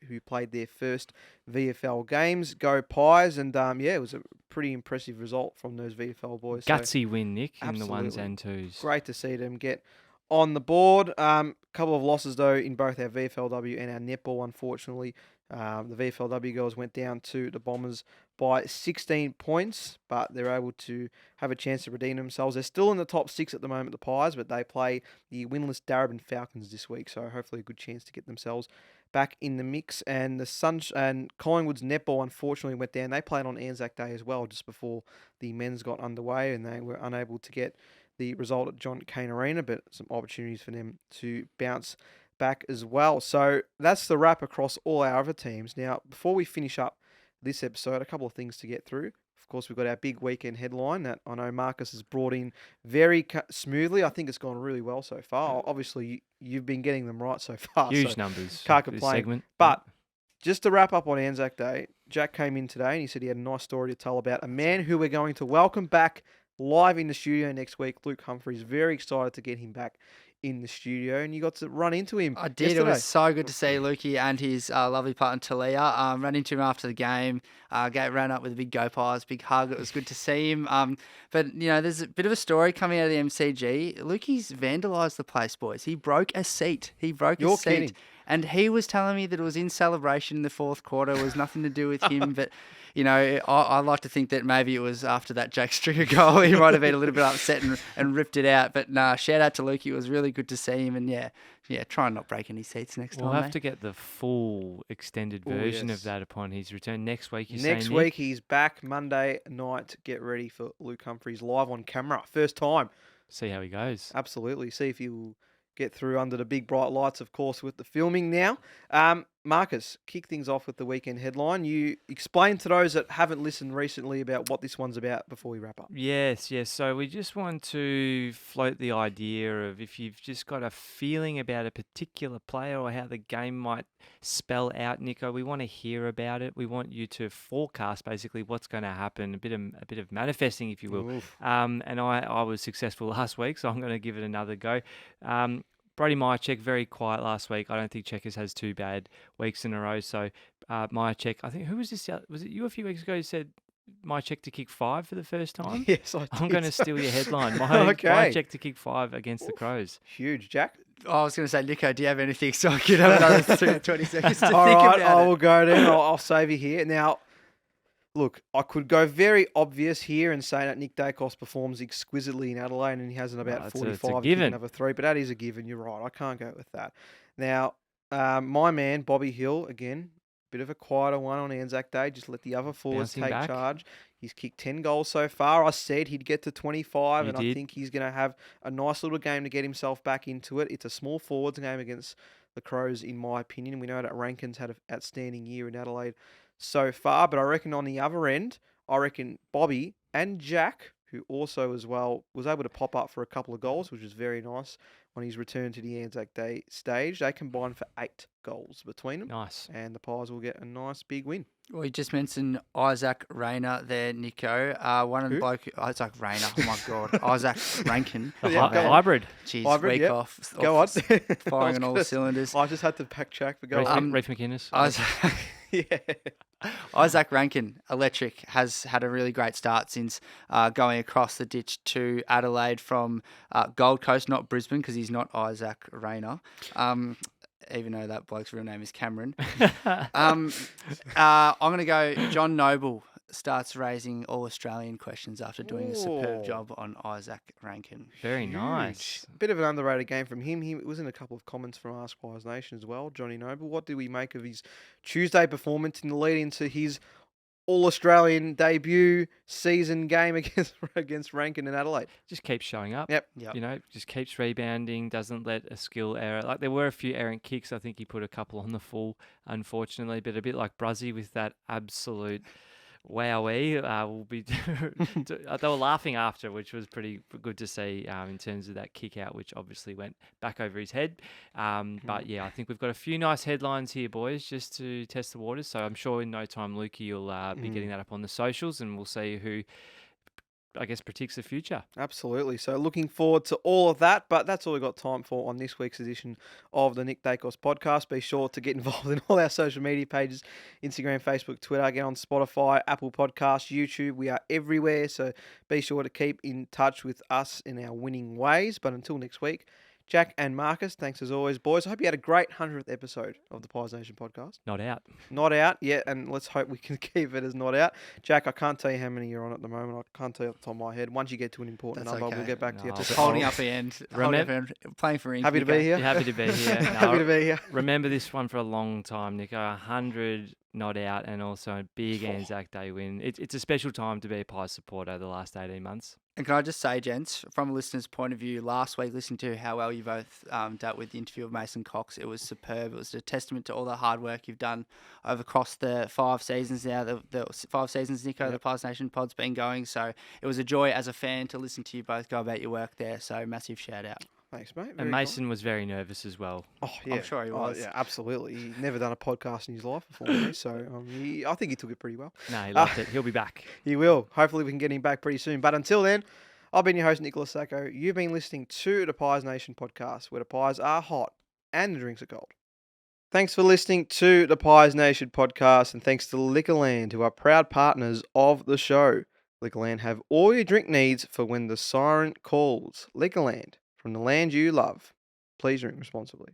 [SPEAKER 1] who played their first VFL games. Go Pies! And it was a pretty impressive result from those VFL boys. So
[SPEAKER 3] Gutsy win, Nick, in the ones
[SPEAKER 1] absolutely
[SPEAKER 3] and twos.
[SPEAKER 1] great to see them get on the board. Couple of losses though in both our VFLW and our netball, unfortunately. The VFLW girls went down to the Bombers by 16 points, but they're able to have a chance to redeem themselves. They're still in the top 6 at the moment, the Pies, but they play the winless Darebin Falcons this week, so hopefully a good chance to get themselves back in the mix. And and Collingwood's netball unfortunately went down. They played on Anzac Day as well, just before the men's got underway, and they were unable to get the result at John Cain Arena, but some opportunities for them to bounce back as well. So that's the wrap across all our other teams. Now, before we finish up this episode, a couple of things to get through. Of course, we've got our big weekend headline that I know Marcus has brought in very smoothly. I think it's gone really well so far. Obviously, you've been getting them right so far.
[SPEAKER 3] Huge
[SPEAKER 1] so
[SPEAKER 3] numbers.
[SPEAKER 1] Can't
[SPEAKER 3] this
[SPEAKER 1] complain.
[SPEAKER 3] segment.
[SPEAKER 1] But just to wrap up on Anzac Day, Jack came in today and he said he had a nice story to tell about a man who we're going to welcome back live in the studio next week. Luke Humphries. Very excited to get him back in the studio, and you got to run into him.
[SPEAKER 2] I did.
[SPEAKER 1] Yesterday.
[SPEAKER 2] It was so good to see Lukey and his lovely partner Talia. Ran into him after the game. Ran up with a big go pies, big hug. It was good to see him. But there's a bit of a story coming out of the MCG. Lukey's vandalised the place, boys. He broke a seat.
[SPEAKER 1] You're kidding.
[SPEAKER 2] And he was telling me that it was in celebration in the fourth quarter. It was nothing to do with him. But, I like to think that maybe it was after that Jake Stringer goal. He might have been a little bit upset and ripped it out. But, shout out to Lukey. It was really good to see him. And, try and not break any seats next time.
[SPEAKER 3] We'll have to get the full extended version
[SPEAKER 1] yes.
[SPEAKER 3] of that upon his return next week.
[SPEAKER 1] Next week, he's back Monday night. Get ready for Luke Humphries live on camera. First time.
[SPEAKER 3] See how he goes.
[SPEAKER 1] Absolutely. See if you get through under the big bright lights, of course, with the filming now. Marcus, kick things off with the weekend headline. You explain to those that haven't listened recently about what this one's about before we wrap up.
[SPEAKER 3] Yes. So we just want to float the idea of if you've just got a feeling about a particular player or how the game might spell out, Nico, we want to hear about it. We want you to forecast basically what's going to happen, a bit of manifesting, if you will.
[SPEAKER 1] Oof.
[SPEAKER 3] And I was successful last week, so I'm going to give it another go. Brody Myercheck, very quiet last week. I don't think Checkers has 2 bad weeks in a row. So Myercheck, I think, who was this? Was it you a few weeks ago who said Myercheck to kick 5 for the first time?
[SPEAKER 1] Yes, I did.
[SPEAKER 3] I'm going to steal your headline.
[SPEAKER 1] Okay.
[SPEAKER 3] Myercheck to kick 5 against the Crows.
[SPEAKER 1] Huge, Jack.
[SPEAKER 2] I was going to say, Nico, do you have anything? So I could have another 20 seconds to
[SPEAKER 1] All
[SPEAKER 2] think
[SPEAKER 1] right,
[SPEAKER 2] about
[SPEAKER 1] I
[SPEAKER 2] it.
[SPEAKER 1] will go then. I'll save you here. Now, look, I could go very obvious here and say that Nick Daicos performs exquisitely in Adelaide and he has an about
[SPEAKER 3] It's a
[SPEAKER 1] 45
[SPEAKER 3] given.
[SPEAKER 1] another 3, but that is a given. You're right. I can't go with that. Now, my man, Bobby Hill, again, bit of a quieter one on Anzac Day. Just let the other forwards
[SPEAKER 3] Bouncing
[SPEAKER 1] take
[SPEAKER 3] back.
[SPEAKER 1] charge. He's kicked 10 goals so far. I said he'd get to 25,
[SPEAKER 3] He
[SPEAKER 1] and I
[SPEAKER 3] did.
[SPEAKER 1] think he's going to have a nice little game to get himself back into it. It's a small forwards game against the Crows, in my opinion. We know that Rankin's had an outstanding year in Adelaide so far, but I reckon on the other end, I reckon Bobby and Jack, who also as well was able to pop up for a couple of goals, which was very nice when he's returned to the Anzac Day stage. They combined for 8 goals between them,
[SPEAKER 3] Nice.
[SPEAKER 1] and the Pies will get a nice big win.
[SPEAKER 2] Well, you just mentioned Isaac Rayner there, Nico. One of the
[SPEAKER 1] Who?
[SPEAKER 2] bloke, Isaac Rayner. Oh my God, Isaac Rankin.
[SPEAKER 3] The
[SPEAKER 1] Yeah, go on.
[SPEAKER 3] hybrid.
[SPEAKER 2] Jeez,
[SPEAKER 1] Hybrid,
[SPEAKER 2] week
[SPEAKER 1] yep.
[SPEAKER 2] off.
[SPEAKER 1] Go on.
[SPEAKER 2] Firing on all cylinders.
[SPEAKER 1] I just had to pack check, but go
[SPEAKER 3] Reef,
[SPEAKER 1] on.
[SPEAKER 3] Reef McInnes.
[SPEAKER 2] Isaac,
[SPEAKER 1] Yeah.
[SPEAKER 2] Isaac Rankin, electric, has had a really great start since going across the ditch to Adelaide from Gold Coast, not Brisbane, because he's not Isaac Rayner. Even though that bloke's real name is Cameron. I'm going to go John Noble starts raising all Australian questions after doing a superb
[SPEAKER 1] Ooh.
[SPEAKER 2] job on Isaac Rankin.
[SPEAKER 3] Very nice.
[SPEAKER 1] Bit of an underrated game from him. He was in a couple of comments from AskPiesNation as well, Johnny Noble. What do we make of his Tuesday performance in the lead into his All-Australian debut season game against Rankin and Adelaide?
[SPEAKER 3] Just keeps showing up.
[SPEAKER 1] Yep.
[SPEAKER 2] Yep.
[SPEAKER 3] Just keeps rebounding, doesn't let a skill error. Like there were a few errant kicks. I think he put a couple on the full, unfortunately, but a bit like Bruzzy with that absolute wowee. Will be. They were laughing after, which was pretty good to see in terms of that kick out, which obviously went back over his head. But yeah, I think we've got a few nice headlines here, boys, just to test the waters. So I'm sure in no time, Lukey, you'll be getting that up on the socials, and we'll see who I guess, predicts the future.
[SPEAKER 1] Absolutely. So looking forward to all of that, but that's all we've got time for on this week's edition of the Nick Daicos podcast. Be sure to get involved in all our social media pages, Instagram, Facebook, Twitter, get on Spotify, Apple Podcasts, YouTube. We are everywhere, so be sure to keep in touch with us in our winning ways. But until next week, Jack and Marcus, thanks as always, boys. I hope you had a great 100th episode of the Pies Nation podcast.
[SPEAKER 3] Not out.
[SPEAKER 1] Not out yet, and let's hope we can keep it as not out. Jack, I can't tell you how many you're on at the moment. I can't tell you off the top of my head. Once you get to an important
[SPEAKER 2] That's
[SPEAKER 1] number,
[SPEAKER 2] okay.
[SPEAKER 1] we'll get back to you.
[SPEAKER 3] No,
[SPEAKER 1] Just
[SPEAKER 2] Just
[SPEAKER 3] Oh.
[SPEAKER 2] holding up the end. Holding up the end, playing for Inc.
[SPEAKER 1] Happy to be here.
[SPEAKER 3] You're happy to be here. No,
[SPEAKER 1] Happy to be here.
[SPEAKER 3] Remember this one for a long time, Nico. 100 not out, and also a big Anzac Day win. It's a special time to be a Pies supporter the last 18 months.
[SPEAKER 2] And can I just say, gents, from a listener's point of view, last week, listening to how well you both dealt with the interview of Mason Cox, it was superb. It was a testament to all the hard work you've done across the 5 seasons now, the 5 seasons, Nico, the Pies Nation pod's been going. So it was a joy as a fan to listen to you both go about your work there. So massive shout out.
[SPEAKER 1] Thanks, mate. Very
[SPEAKER 3] And Mason was very nervous as well.
[SPEAKER 1] Oh, yeah.
[SPEAKER 2] I'm sure he
[SPEAKER 1] Oh,
[SPEAKER 2] was.
[SPEAKER 1] yeah, absolutely. He's never done a podcast in his life before, me, so I think he took it pretty well.
[SPEAKER 3] No, he loved it. He'll be back.
[SPEAKER 1] He will. Hopefully we can get him back pretty soon. But until then, I've been your host, Nicholas Sacco. You've been listening to the Pies Nation podcast, where the pies are hot and the drinks are cold. Thanks for listening to the Pies Nation podcast, and thanks to Liquorland, who are proud partners of the show. Liquorland have all your drink needs for when the siren calls. Liquorland, from the land you love. Please drink responsibly.